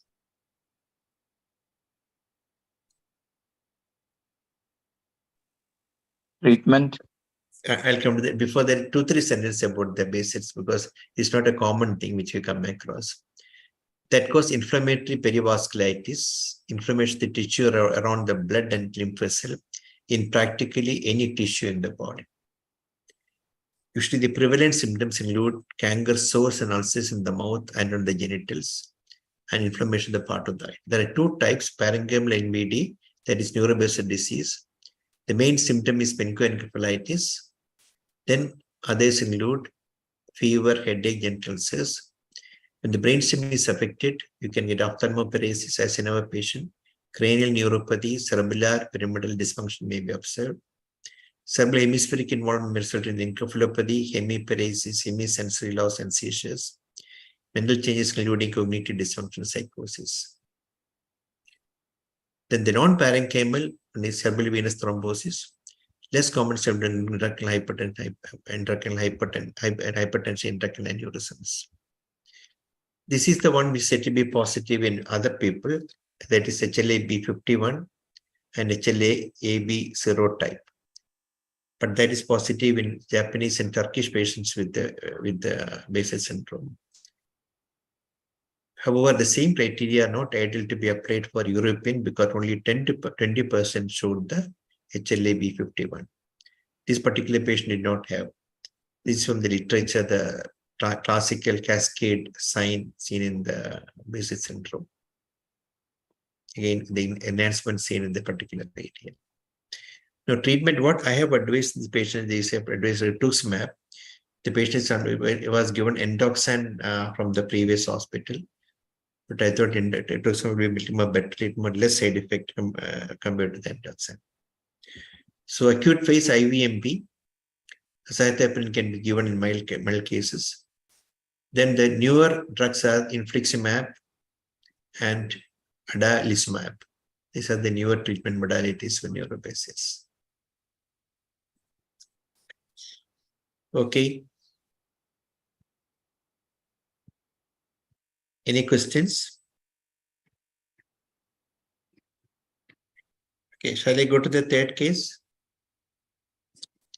Treatment. I'll come to that. Before that, 2-3 sentences about the basics, because it's not a common thing which we come across. That cause inflammatory perivasculitis, inflammation of the tissue around the blood and lymph vessel in practically any tissue in the body. Usually the prevalent symptoms include canker sores and ulcers in the mouth and on the genitals, and inflammation of the part of the eye. There are 2 types, parenchymal NVD, that is neurobasal disease. The main symptom is pancoencephalitis. Then others include fever, headache, genital ulcers. When the brainstem is affected, you can get ophthalmoparesis as in our patient. Cranial neuropathy, cerebellar pyramidal dysfunction may be observed. Cerebral hemispheric involvement may result in encephalopathy, hemiparesis, hemisensory loss, and seizures. Mental changes including cognitive dysfunction, psychosis. Then the non-parenchymal is cerebral venous thrombosis. Less common symptom intracranial hypertension, intracranial aneurysms. This is the one which is said to be positive in other people, that is HLA-B51 and HLA-AB serotype. But that is positive in Japanese and Turkish patients with the Behçet syndrome. However, the same criteria are not ideal to be applied for European because only 10 to 20% showed the HLA-B51. This particular patient did not have. This is from the literature, the classical cascade sign seen in the Behçet syndrome. Again, the enhancement seen in the particular area. Now, treatment, what I have advised this patient, they have advised rituximab. The patient was given endoxan from the previous hospital. But I thought rituximab will be a better treatment, less side effect compared to the endoxan. So acute phase IVMP, azathioprine can be given in mild cases. Then the newer drugs are infliximab and adalimumab. These are the newer treatment modalities for neurobasis. Okay. Any questions? Okay, shall I go to the third case?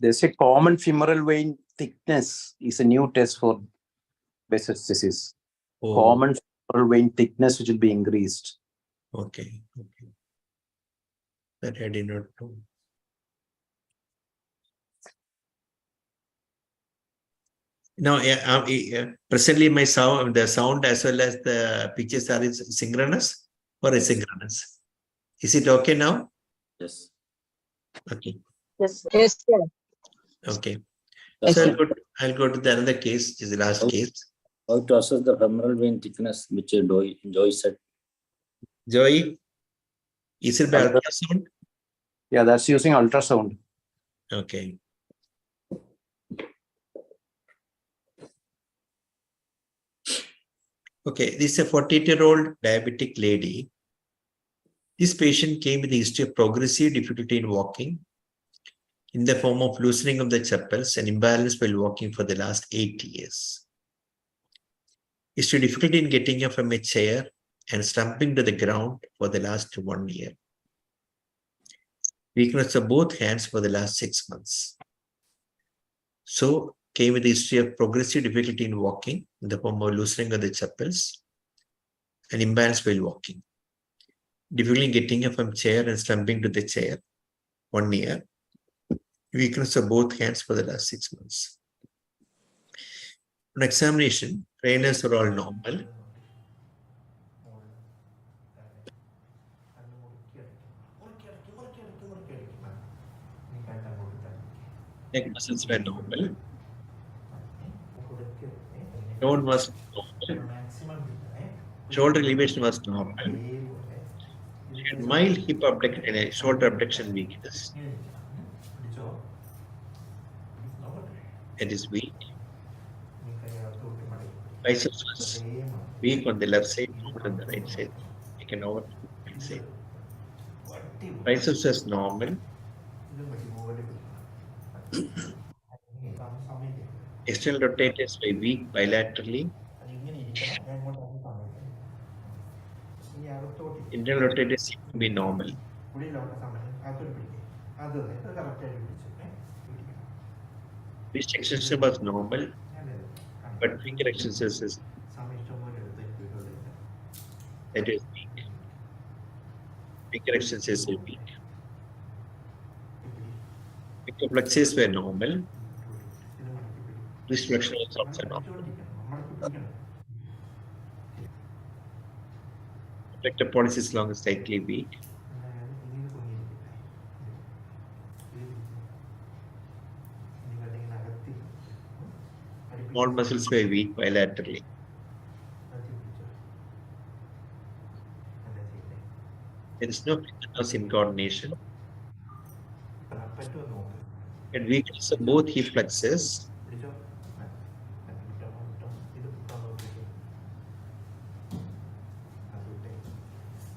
There's a common femoral vein thickness is a new test for Behçet's disease. Oh. Common femoral vein thickness which will be increased. Okay. That I did not know. Now, presently my sound, the sound as well as the pictures are synchronous or asynchronous? Is it okay now? Yes. Okay. Yes, yes, sir. Okay. Yes, So sir. I'll go to the another case, which is the last case. How to assess the femoral vein thickness, which Joy said? Joy, is it by ultrasound? Yeah, that's using ultrasound. Okay. Okay, this is a 48-year-old diabetic lady. This patient came with a history of progressive difficulty in walking in the form of loosening of the chapels and imbalance while walking for the last 8 years. History of difficulty in getting up from a chair and slumping to the ground for the last 1 year. Weakness of both hands for the last 6 months. So, came with a history of progressive difficulty in walking in the form of loosening of the chapels and imbalance while walking. Difficulty in getting up from chair and slumping to the chair 1 year. Weakness of both hands for the last 6 months. On examination, trainers were all normal. Neck muscles were normal. Tone was normal. Shoulder elevation was normal. She had mild hip abduction and shoulder abduction weakness. It is weak. Biceps was weak on the left side, normal on the right side. You can over the right side. Triceps was normal. External rotators were weak bilaterally. Internal rotators seem to be normal. Wrist extension was normal, but finger extension is that is weak. Finger extension is weak. Finger flexes were normal. Wrist flexion was also normal. Reflector pollicis long is slightly weak. Small muscles were weak bilaterally. There is no finger incoordination. And weakness of both hip flexors.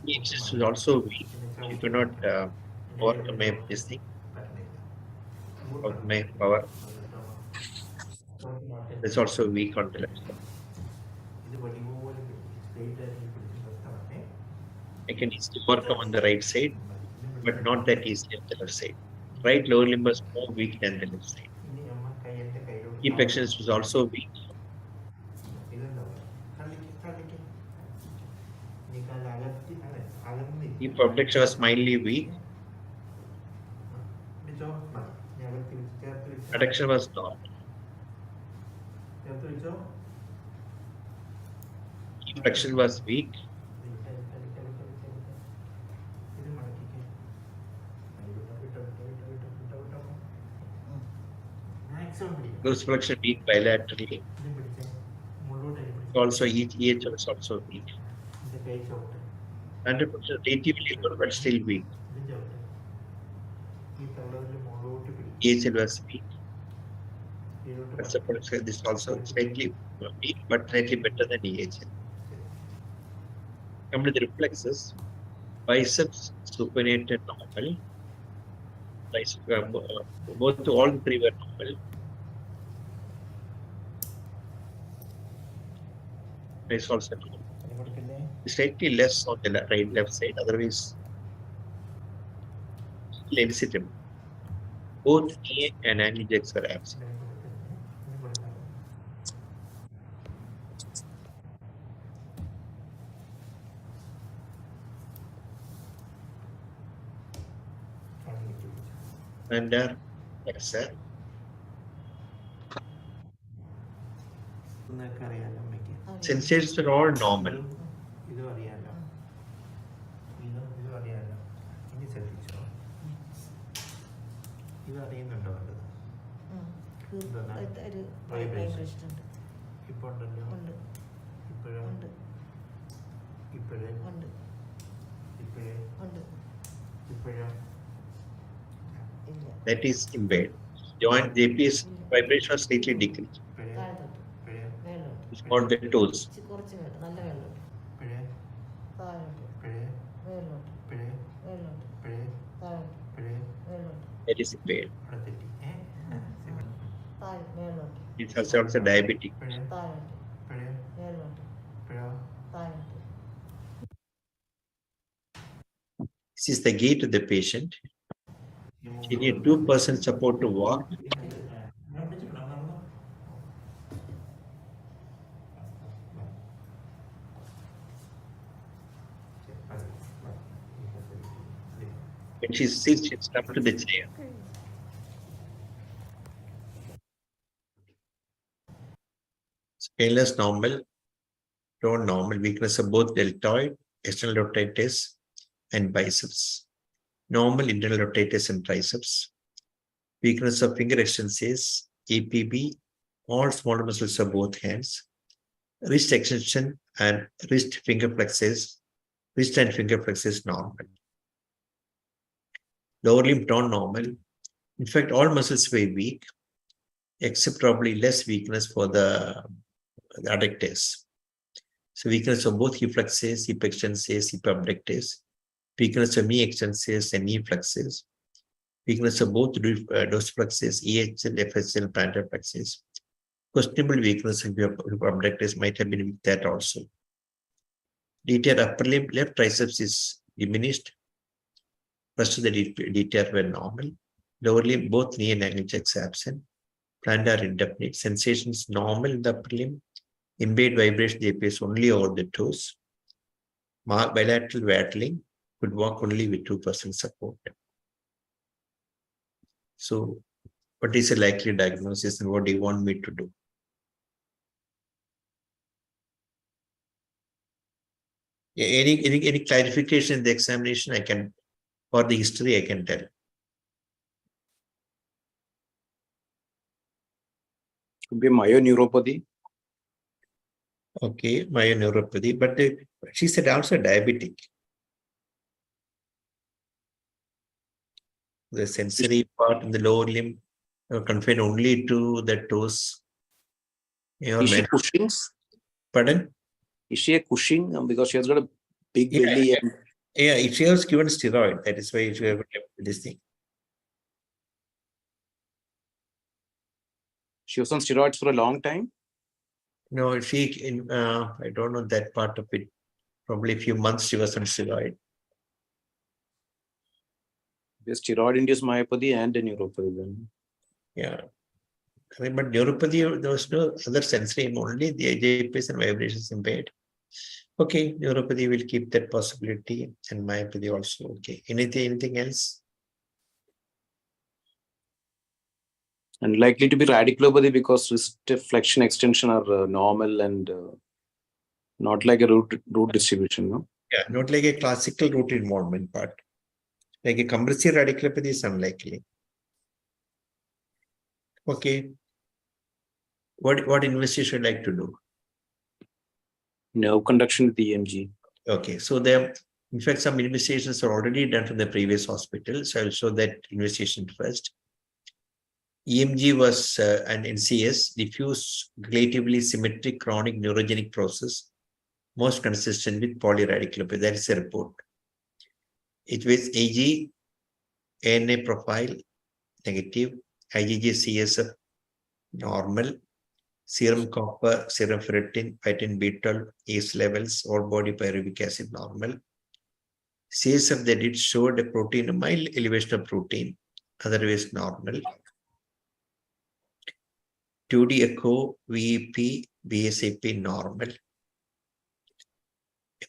Knee extension is also weak. You cannot overcome this thing. Overcome power. It's also weak on the left side. I can easily overcome on the right side, but not that easily on the left side. Right lower limb was more weak than the left side. Hip extension was also weak. Hip abduction was mildly weak. Adduction was normal. Hip flexion was weak. Close flexion weak bilaterally. Also, EH was also weak. 100% relatively good, but still weak. EHL was weak. This is also slightly weak, but slightly better than EHL. Come to the reflexes. Biceps supinated normal. Biceps, both all three were normal. It's also normal. Slightly less on the left side, otherwise legitimate. Both knee and ankle jacks are absent. Under flexor. Sensations are all normal. That is impaired. Joint JP's vibration was slightly decreased. It's called the toes. That is impaired. It's also diabetic. This is the gait of the patient. She needs 2% support to walk. When she sits, she's up to the chair. Scaleless normal, tone normal, weakness of both deltoid, external rotators, and biceps. Normal internal rotators and triceps. Weakness of finger extensions, APB, all small muscles of both hands. Wrist extension and wrist finger flexes, wrist and finger flexes normal. Lower limb tone normal. In fact, all muscles were weak. except probably less weakness for the adductors. So weakness of both hip flexors, hip extensors, hip abductors, weakness of knee extensors and knee flexors, weakness of both dorsiflexors, EHL, FSL, plantar flexors. Questionable weakness of hip abductors might have been with that also. DTR upper limb, left triceps is diminished. Rest of the DTR were normal. Lower limb, both knee and ankle checks absent. Plantar indefinite. Sensations normal in the upper limb. Impaired vibration appears only over the toes. Bilateral waddling, could walk only with 2% support. So, what is a likely diagnosis and what do you want me to do? Any clarification in the examination I can, for the history I can tell. Could be myoneuropathy. Okay, myoneuropathy, but she said also diabetic. The sensory part in the lower limb confined only to the toes. Is she Cushing's? Pardon? Is she a Cushing? Because she has got a big belly. Yeah. If she was given steroid, that is why she have this thing. She was on steroids for a long time. No, I don't know that part of it. Probably a few months she was on steroid. There's steroid-induced myopathy and a neuropathy then. Yeah. I mean, but neuropathy, there was no other sensory, only the AJPs and vibrations impaired. Okay, neuropathy will keep that possibility and myopathy also. Okay. Anything else? And likely to be radiculopathy because wrist flexion extension are normal and not like a root distribution, no? Yeah, not like a classical root involvement part. Like a compressive radiculopathy is unlikely. Okay. What investigation would you like to do? Nerve conduction with EMG. Okay, so there, in fact, some investigations are already done from the previous hospital. So I'll show that investigation first. EMG was an NCS, diffuse, relatively symmetric chronic neurogenic process, most consistent with polyradiculopathy. That is a report. It was AG, ANA profile, negative, IgG, CSF, normal, serum copper, serum ferritin, vitamin B12, ACE levels, all body pyruvic acid normal. CSF that it showed a protein, a mild elevation of protein, otherwise normal. 2D echo, VEP, BSAP normal.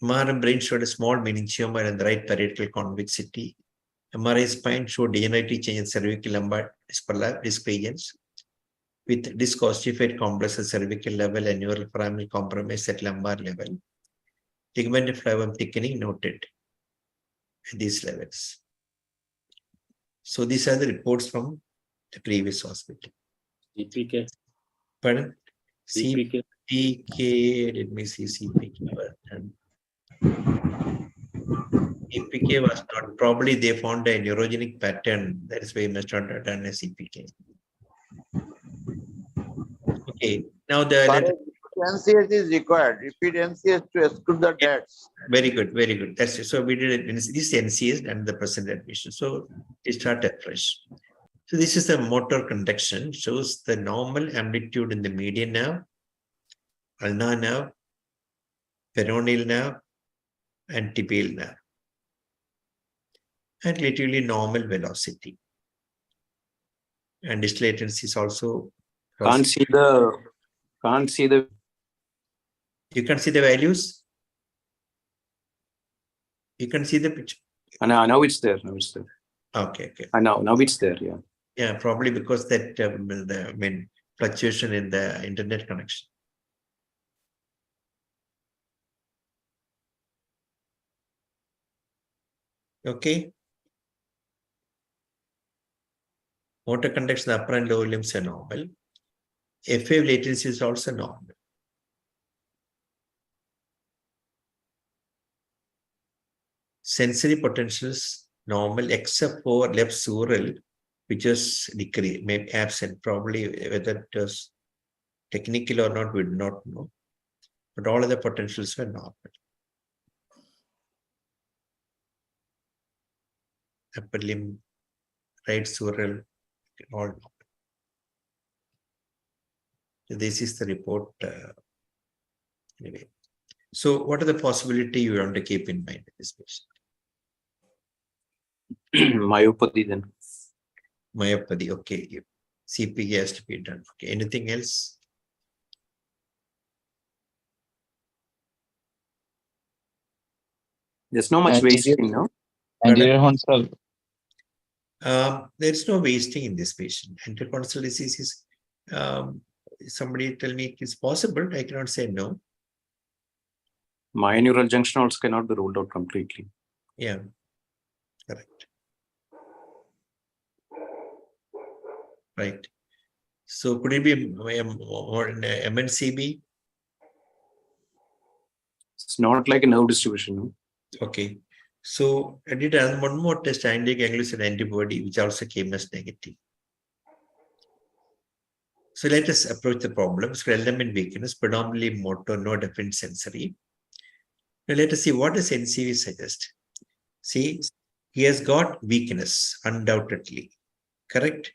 MRI brain showed a small meningioma and the right parietal convexity. MRI spine showed degenerative change in cervical lumbar disc regions with disc ossified complex at cervical level and neural foraminal compromise at lumbar level. Ligament flavum thickening noted at these levels. So these are the reports from the previous hospital. CPK. Pardon? CPK. CPK, let me see CPK. CPK was not, probably they found a neurogenic pattern. That is why you must not have done a CPK. Okay, now NCS is required. Repeat NCS to exclude the deaths. Very good, very good. That's it. So we did it. This NCS and the present admission. So we start afresh. So this is the motor conduction, shows the normal amplitude in the median nerve, ulnar nerve, peroneal nerve, and tibial nerve, and relatively normal velocity. And distal latency is also Can't see the. You can see the values. You can see the picture. Now it's there. Now it's there. Okay. Now it's there. Yeah. Yeah, probably because that fluctuation in the internet connection. Okay. Motor conduction, the upper and lower limbs are normal. F5 latency is also normal. Sensory potentials normal except for left sural which was decreased, maybe absent, probably whether it was technical or not, we do not know. But all of the potentials were normal. Upper limb, right sural, all normal. This is the report. Anyway, so what are the possibility you want to keep in mind in this patient? Myopathy then. Myopathy, okay. CPE has to be done. Okay, anything else? There's no much wasting, no? Pardon? Consult. There's no wasting in this patient. Anterior constant disease is, somebody tell me it's possible. I cannot say no. Myoneural junction also cannot be ruled out completely. Yeah, correct. Right. So could it be or an MNCB? It's not like a nerve distribution, no? Okay. So I did one more test, anti-ganglioside antibody, which also came as negative. So let us approach the problems. For element weakness, predominantly motor, no definite sensory. Now let us see what does NCV suggest. See, he has got weakness, undoubtedly. Correct?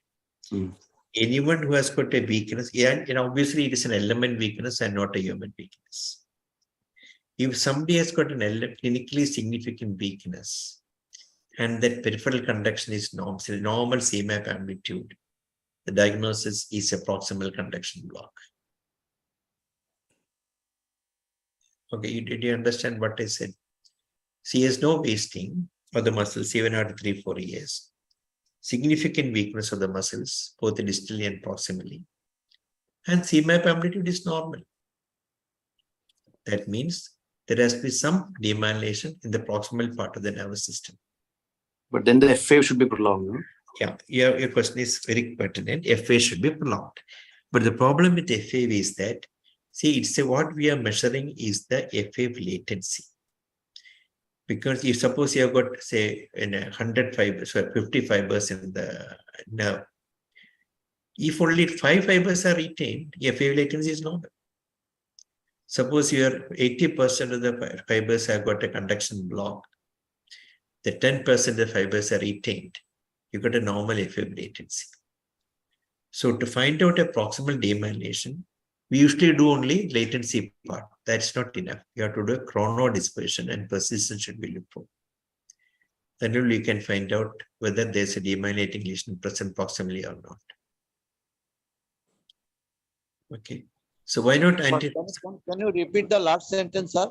Anyone who has got a weakness, and obviously it is an element weakness and not a human weakness. If somebody has got an clinically significant weakness and that peripheral conduction is normal CMAP amplitude, the diagnosis is a proximal conduction block. Okay, did you understand what I said? She has no wasting of the muscles even after 3-4 years. Significant weakness of the muscles, both distally and proximally. And CMAP amplitude is normal. That means there has to be some demyelination in the proximal part of the nervous system. But then the FA should be prolonged, no? Yeah, your question is very pertinent. FA should be prolonged. But the problem with FA is that, see, it's what we are measuring is the FA latency. Because if suppose you have got, say, in 100 fibers or 50 fibers in the nerve, if only 5 fibers are retained, FA latency is normal. Suppose your 80% of the fibers have got a conduction block, the 10% of the fibers are retained, you got a normal FA latency. So to find out a proximal demyelination, we usually do only latency part. That's not enough. You have to do a chronodispersion and persistence should be looked for. Then only you can find out whether there's a demyelinating lesion present proximally or not. Okay. So why not Can you repeat the last sentence, sir?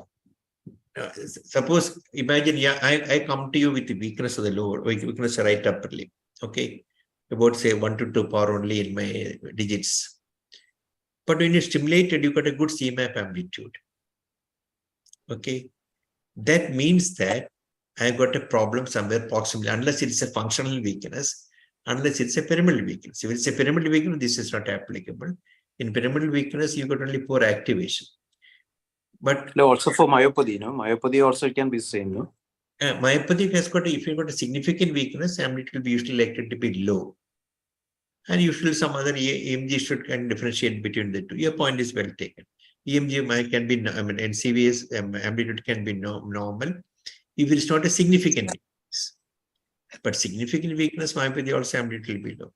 Suppose, imagine, yeah, I come to you with the weakness of the lower, weakness of right upper limb. Okay. About say 1 to 2 power only in my digits. But when you stimulated, you got a good CMAP amplitude. Okay. That means that I got a problem somewhere proximally, unless it's a functional weakness, unless it's a pyramidal weakness. If it's a pyramidal weakness, this is not applicable. In pyramidal weakness, you got only poor activation. But no, also for myopathy, no? Myopathy also can be the same, no? Myopathy has got, if you got a significant weakness, amplitude will be usually likely to be low. And usually some other EMG can differentiate between the two. Your point is well taken. EMG can be, NCV's amplitude can be normal if it is not a significant weakness. But significant weakness, myopathy also amplitude will be low.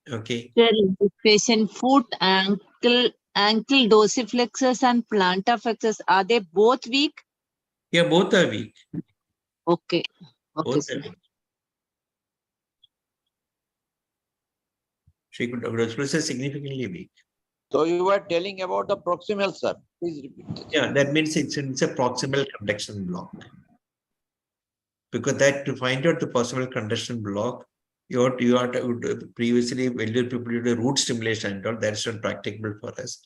Okay. Patient foot, ankle dorsiflexus and plantar flexus, are they both weak? Yeah, both are weak. Okay. Both are weak. She could have significantly weak. So you were telling about the proximal, sir. Please repeat. Yeah, that means it's a proximal conduction block. Because that to find out the possible conduction block, you have to previously elder people did a root stimulation and all, that's not practicable for us.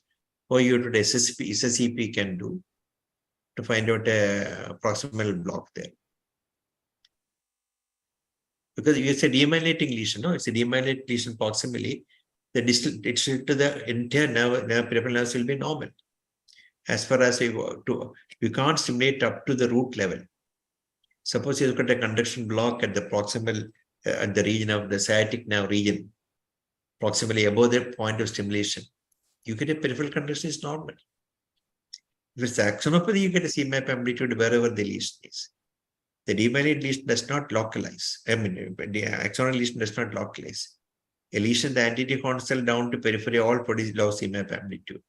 Or you have to SSCP can do to find out a proximal block there. Because it's a demyelinating lesion, no? It's a demyelinating lesion proximally. The distal to the entire nerve peripheral nerves will be normal. As far as we can't stimulate up to the root level. Suppose you look at a conduction block at the proximal, at the region of the sciatic nerve region, proximally above the point of stimulation, you get a peripheral conduction is normal. If it's axonopathy, you get a CMAP amplitude wherever the lesion is. The demyelinated lesion does not localize. I mean, the axonal lesion does not localize. A lesion, the anterior horn cell down to periphery all produce low CMAP amplitude.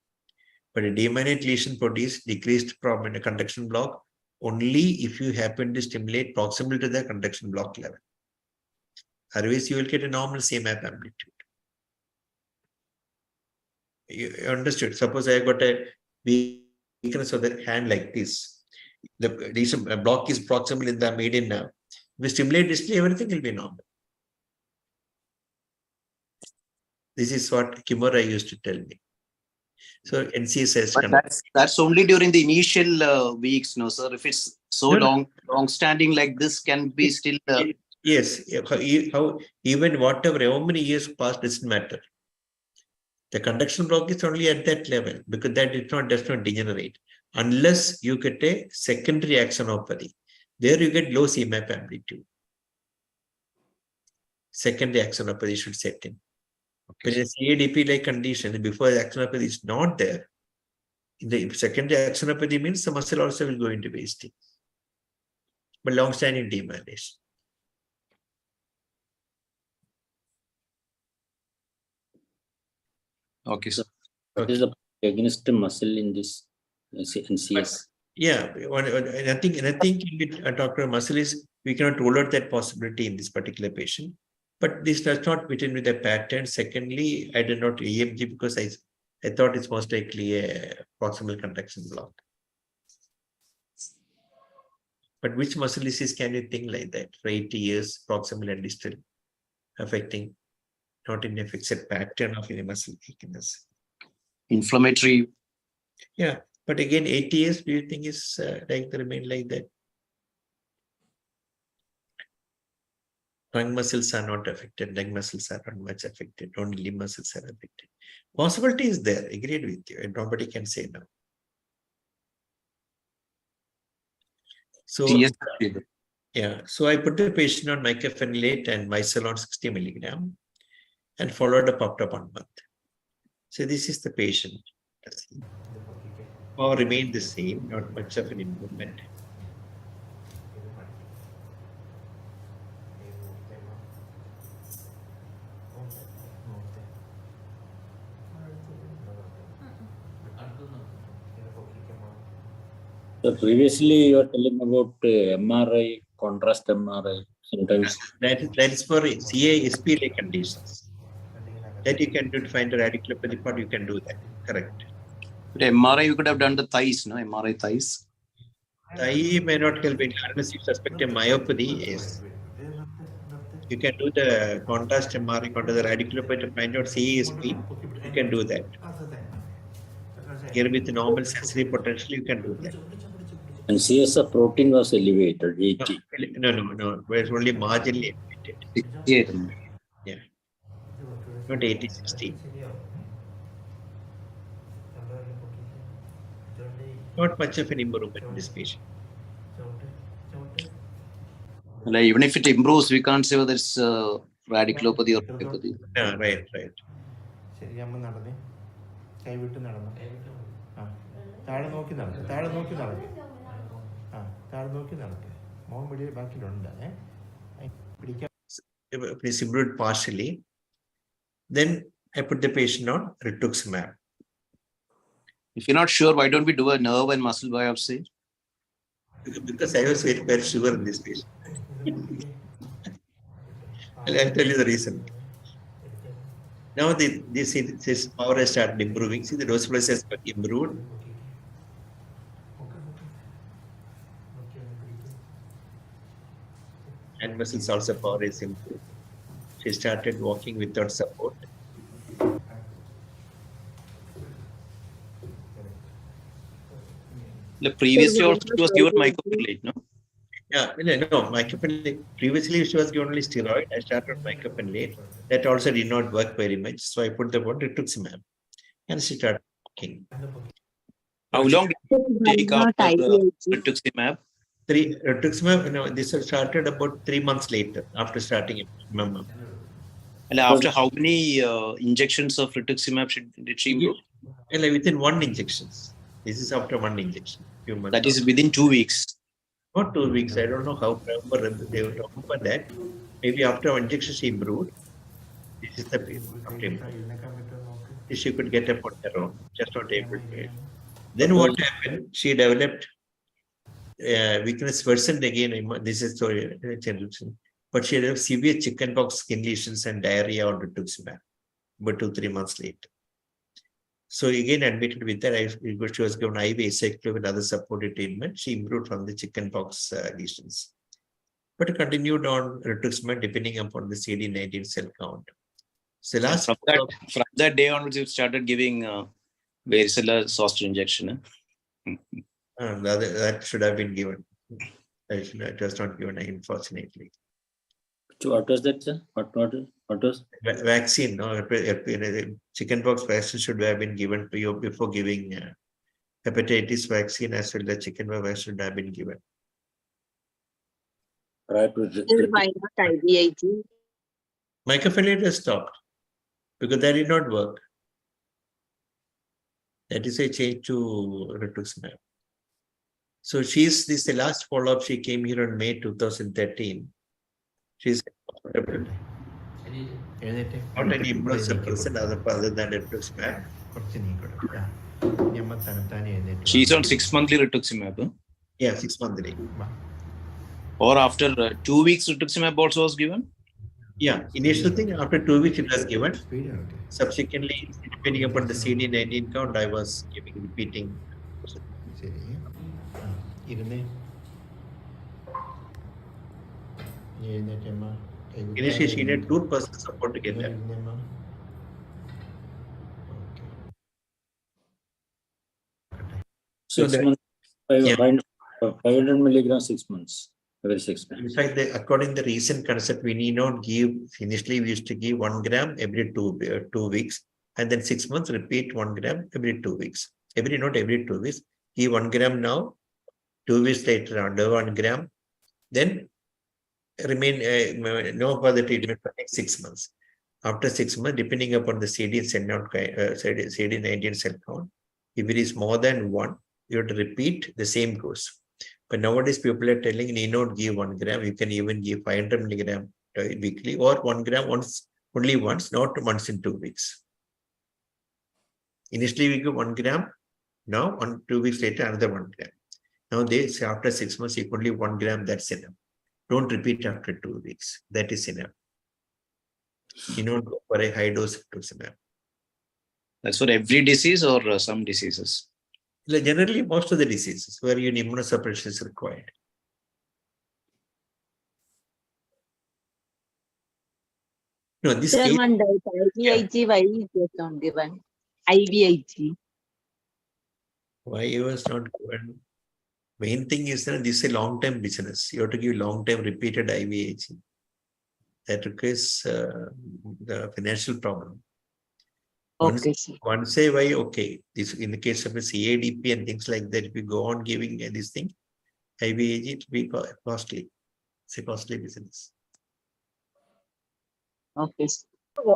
But a demyelinated lesion produces decreased problem in a conduction block only if you happen to stimulate proximal to the conduction block level. Otherwise, you will get a normal CMAP amplitude. You understood? Suppose I got a weakness of the hand like this. The lesion block is proximal in the median nerve. If we stimulate distally, everything will be normal. This is what Kimura used to tell me. So NC says, that's only during the initial weeks, no, sir. If it's so long standing like this, can be still. Yes, how even whatever, how many years past doesn't matter. The conduction block is only at that level because that does not degenerate unless you get a secondary axonopathy. There you get low CMAP amplitude. Secondary axonopathy should set in. But in a CADP-like condition, before the axonopathy is not there, the secondary axonopathy means the muscle also will go into wasting. But long-standing demyelination. Okay, sir. What is the against the muscle in this NCS? Yeah, nothing with Dr. Muscle is we cannot rule out that possibility in this particular patient. But this does not fit in with the pattern. Secondly, I did not EMG because I thought it's most likely a proximal conduction block. But which muscle disease can you think like that for 80 years, proximal and distal, affecting not in a fixed pattern of any muscle weakness? Inflammatory. Yeah, but again, 80 years, do you think is like to remain like that? Trunk muscles are not affected, leg muscles are not much affected, only limb muscles are affected. Possibility is there, agreed with you, and nobody can say no. So, yeah, so I put the patient on mycophenolate and Mycel 60 milligram and followed up after 1 month. So this is the patient. Or remained the same, not much of an improvement. So previously you were telling about MRI, contrast MRI sometimes. That is for CASP-like conditions. That you can do to find the radiculopathy part, you can do that. Correct. But MRI, you could have done the thighs, no? MRI thighs. Thigh may not help it unless you suspect a myopathy. Yes. You can do the contrast MRI, contrast the radiculopathy to find out CASP. You can do that. Here with the normal sensory potential, you can do that. And CSF protein was elevated, 80. No. It's only marginally elevated. Yeah. Not 80, 60. Not much of an improvement in this patient. Like, even if it improves, we can't say whether it's radiculopathy or myopathy. Yeah, right. Please improve partially. Then I put the patient on rituximab. If you're not sure, why don't we do a nerve and muscle biopsy? Because I was very sure in this patient. I'll tell you the reason. Now this power has started improving. See, the dose plus has improved. And muscles also power is improved. She started walking without support. The previously also she was given mycophenolate, no? Yeah, no, mycophenolate. Previously she was given only steroid. I started mycophenolate. That also did not work very much. So I put the one rituximab and she started walking. How long did it take after rituximab? Rituximab, this was started about 3 months later after starting it. Remember? And after how many injections of rituximab did she improve? Like within 1 injection. This is after 1 injection. Few months. That is within 2 weeks. Not 2 weeks. I don't know how they were talking about that. Maybe after 1 injection she improved. This is the after improvement. She could get up on her own, just not able to. Then what happened? She developed weakness worsened again. This is story, but she had severe chickenpox, skin lesions, and diarrhea on rituximab. But 2-3 months later. So again admitted with that, she was given IV acyclovir and other supportive treatment. She improved from the chickenpox lesions, but continued on rituximab depending upon the CD19 cell count. So from that day onwards, you started giving varicella zoster injection. That should have been given. It was not given, unfortunately. So what was that, sir? What was? Vaccine, no? Chickenpox vaccine should have been given to you before giving hepatitis vaccine as well as chickenpox vaccine should have been given. Right. Why not IVIG? Mycophenolate stopped because that did not work. That is a change to rituximab. So this is the last follow-up. She came here on May 2013. She's not any immunosuppressant other than rituximab. She's on 6 monthly rituximab. Yeah, 6 monthly. Or after 2 weeks rituximab also was given? Yeah, initial thing after 2 weeks it was given. Subsequently, depending upon the CD19 count, I was repeating. Initially, she needed 2% support to get that. So 6 months, 500 milligrams, 6 months. Every 6 months. In fact, according to the recent concept, we need not give. Initially, we used to give 1 gram every 2 weeks, and then 6 months repeat 1 gram every 2 weeks. Not every 2 weeks. Give 1 gram now, 2 weeks later under 1 gram, then remain no further treatment for next 6 months. After 6 months, depending upon the CD19 cell count, if it is more than 1, you have to repeat the same course. But nowadays, people are telling you need not give 1 gram. You can even give 500 milligram weekly or 1 gram only once, not once in 2 weeks. Initially, we give 1 gram. Now, 2 weeks later, another 1 gram. Now, they say after 6 months, you only 1 gram. That's enough. Don't repeat after 2 weeks. That is enough. You don't go for a high dose rituximab. That's for every disease or some diseases? Generally, most of the diseases where immunosuppression is required. No, this Sir, case, one doubt. IVIG, why is it not given? IVIG. why it was not given? Main thing is that this is a long-term business. You have to give long-term repeated IVIG. That requires the financial problem. Okay, sir. One say why, okay, this in the case of a CADP and things like that, if you go on giving this thing, IVIG, it will be costly. It's a costly business. Okay.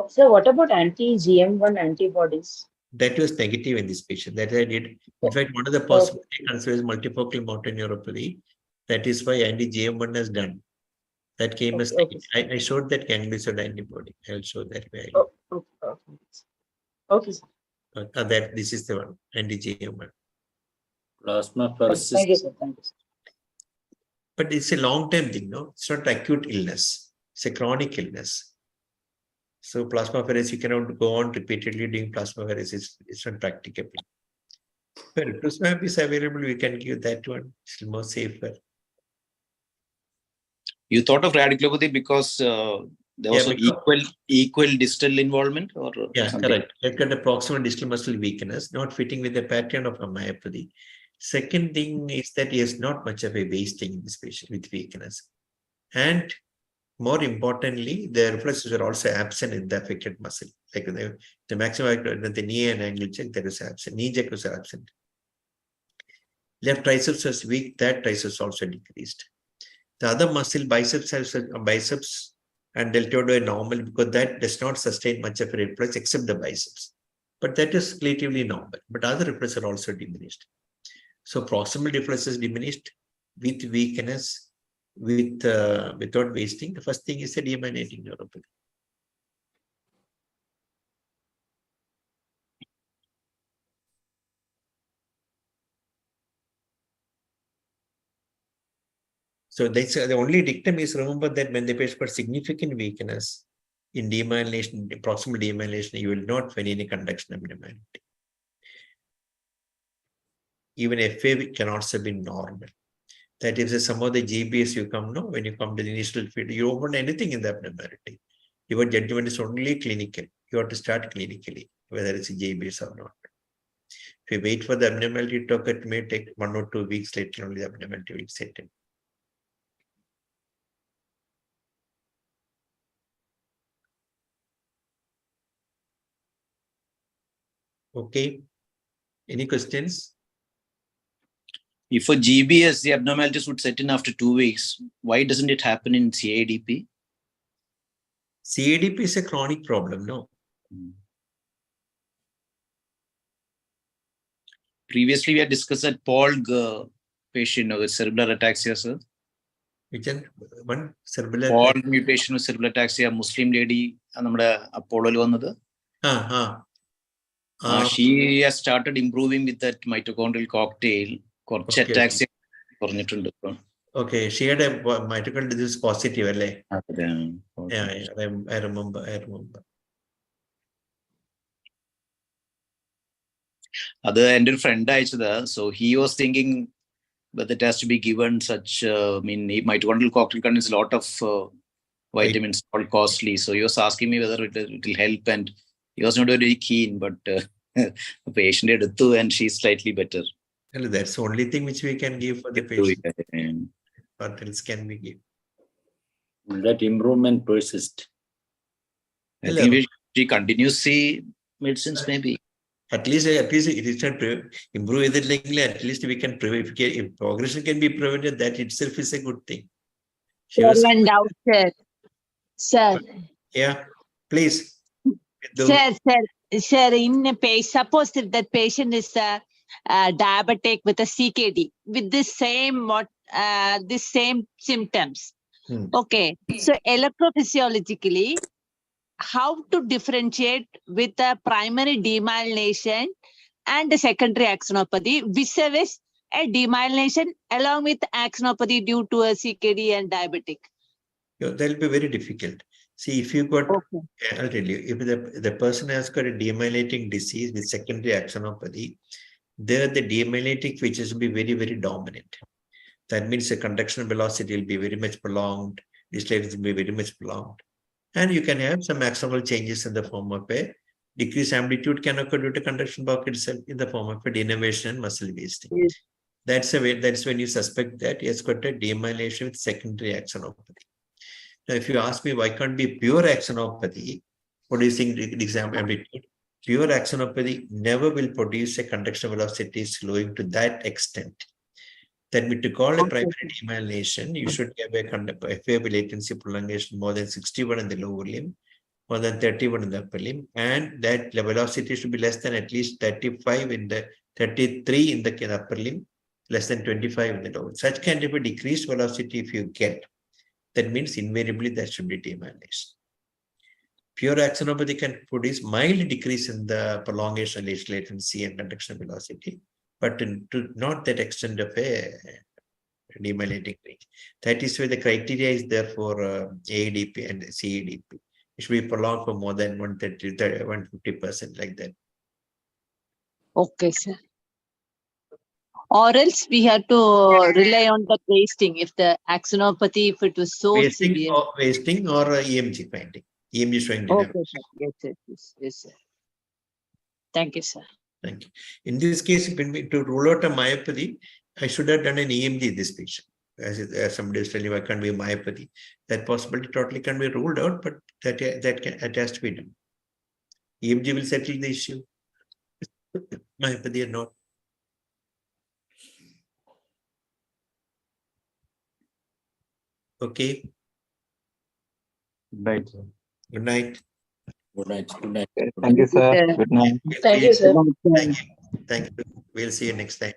So what about anti-GM1 antibodies? That was negative in this patient. That I did. In fact, one of the possibility considers multifocal motor neuropathy. That is why anti-GM1 has done. That came as I showed that ganglioside antibody. I'll show that way. Okay, sir. That this is the one, anti-GM1. Plasma pheresis. Thank you, sir. Thank you, sir. But it's a long-term thing, no? It's not acute illness. It's a chronic illness. So plasmapheresis, you cannot go on repeatedly doing plasmapheresis. It's not practicable. But rituximab is available. We can give that one. It's more safer. You thought of radiculopathy because there was equal distal involvement, or something? Correct. They've got a proximal distal muscle weakness, not fitting with the pattern of a myopathy. Second thing is that he has not much of a wasting in this patient with weakness. And more importantly, the reflexes are also absent in the affected muscle. Like the maximum, the knee and ankle check, that is absent. Knee check was absent. Left triceps was weak, that triceps also decreased. The other muscle, biceps and deltoid are normal because that does not sustain much of a reflex except the biceps. But that is relatively normal. But other reflexes are also diminished. So proximal reflexes diminished with weakness, without wasting. The first thing is a demyelinating neuropathy. So that's the only dictum is remember that when the patient got significant weakness in demyelination, proximal demyelination, you will not find any conduction abnormality. Even FA can also be normal. That is some of the GBS you come, no, when you come to the initial field, you don't want anything in the abnormality. Your judgment is only clinical. You have to start clinically, whether it's a GBS or not. If you wait for the abnormality to occur, it may take 1 or 2 weeks later only the abnormality will set in. Okay. Any questions? If for GBS, the abnormalities would set in after 2 weeks, why doesn't it happen in CADP? CADP is a chronic problem, no? Previously, we had discussed that POLG patient with cerebral ataxia, sir. Which one? Cerebral POLG mutation with cerebral ataxia, Muslim lady, Apollo. She has started improving with that mitochondrial cocktail. Okay, she had a mitochondrial disease positive, right? Yeah, I remember. Other friend, so he was thinking that it has to be given such. Mitochondrial cocktail contains a lot of vitamins, all costly. So he was asking me whether it will help, and he was not very keen. But the patient did too, and she's slightly better. Well, that's the only thing which we can give for the patient. What else can we give? That improvement persist. I think she continues see medicines maybe. At least it is not improve it like at least we can prevent. If progression can be prevented, that itself is a good thing. One doubt, sir. Sir. Yeah, please. Sir, in a patient, suppose if that patient is diabetic with a CKD with this same symptoms. Okay, so electrophysiologically, how to differentiate with a primary demyelination and a secondary axonopathy vis-a-vis a demyelination along with axonopathy due to a CKD and diabetic? That will be very difficult. See, if you got, I'll tell you, if the person has got a demyelinating disease with secondary axonopathy, there the demyelinating features will be very, very dominant. That means the conduction velocity will be very much prolonged, distance will be very much prolonged. And you can have some axonal changes in the form of a decreased amplitude can occur due to conduction block itself in the form of a denervation and muscle wasting. Yes. That's when you suspect that he has got a demyelination with secondary axonopathy. Now, if you ask me why can't be pure axonopathy producing exam amplitude, pure axonopathy never will produce a conduction velocity slowing to that extent. That means to call a primary demyelination, you should have a FAB latency prolongation more than 61 in the lower limb, more than 31 in the upper limb, and that the velocity should be less than at least 35 in the 33 in the upper limb, less than 25 in the lower. Such kind of a decreased velocity if you get, that means invariably that should be demyelination. Pure axonopathy can produce mild decrease in the prolongation latency and conduction velocity, but to not that extent of a demyelinating range. That is where the criteria is there for AADP and CADP. It should be prolonged for more than 130, 150% like that. Okay, sir. Or else we have to rely on the wasting if the axonopathy, if it was so severe. Wasting or EMG finding. EMG showing dynamic. Okay, sir. Yes, sir. Thank you, sir. Thank you. In this case, to rule out a myopathy, I should have done an EMG this patient. As somebody is telling you, I can't be myopathy. That possibility totally can be ruled out, but that has to be done. EMG will settle the issue. Myopathy or not. Okay. Right, sir. Good night. Good night. Good night. Thank you, sir. Good night. Thank you, sir. Thank you. Thank you. We'll see you next time.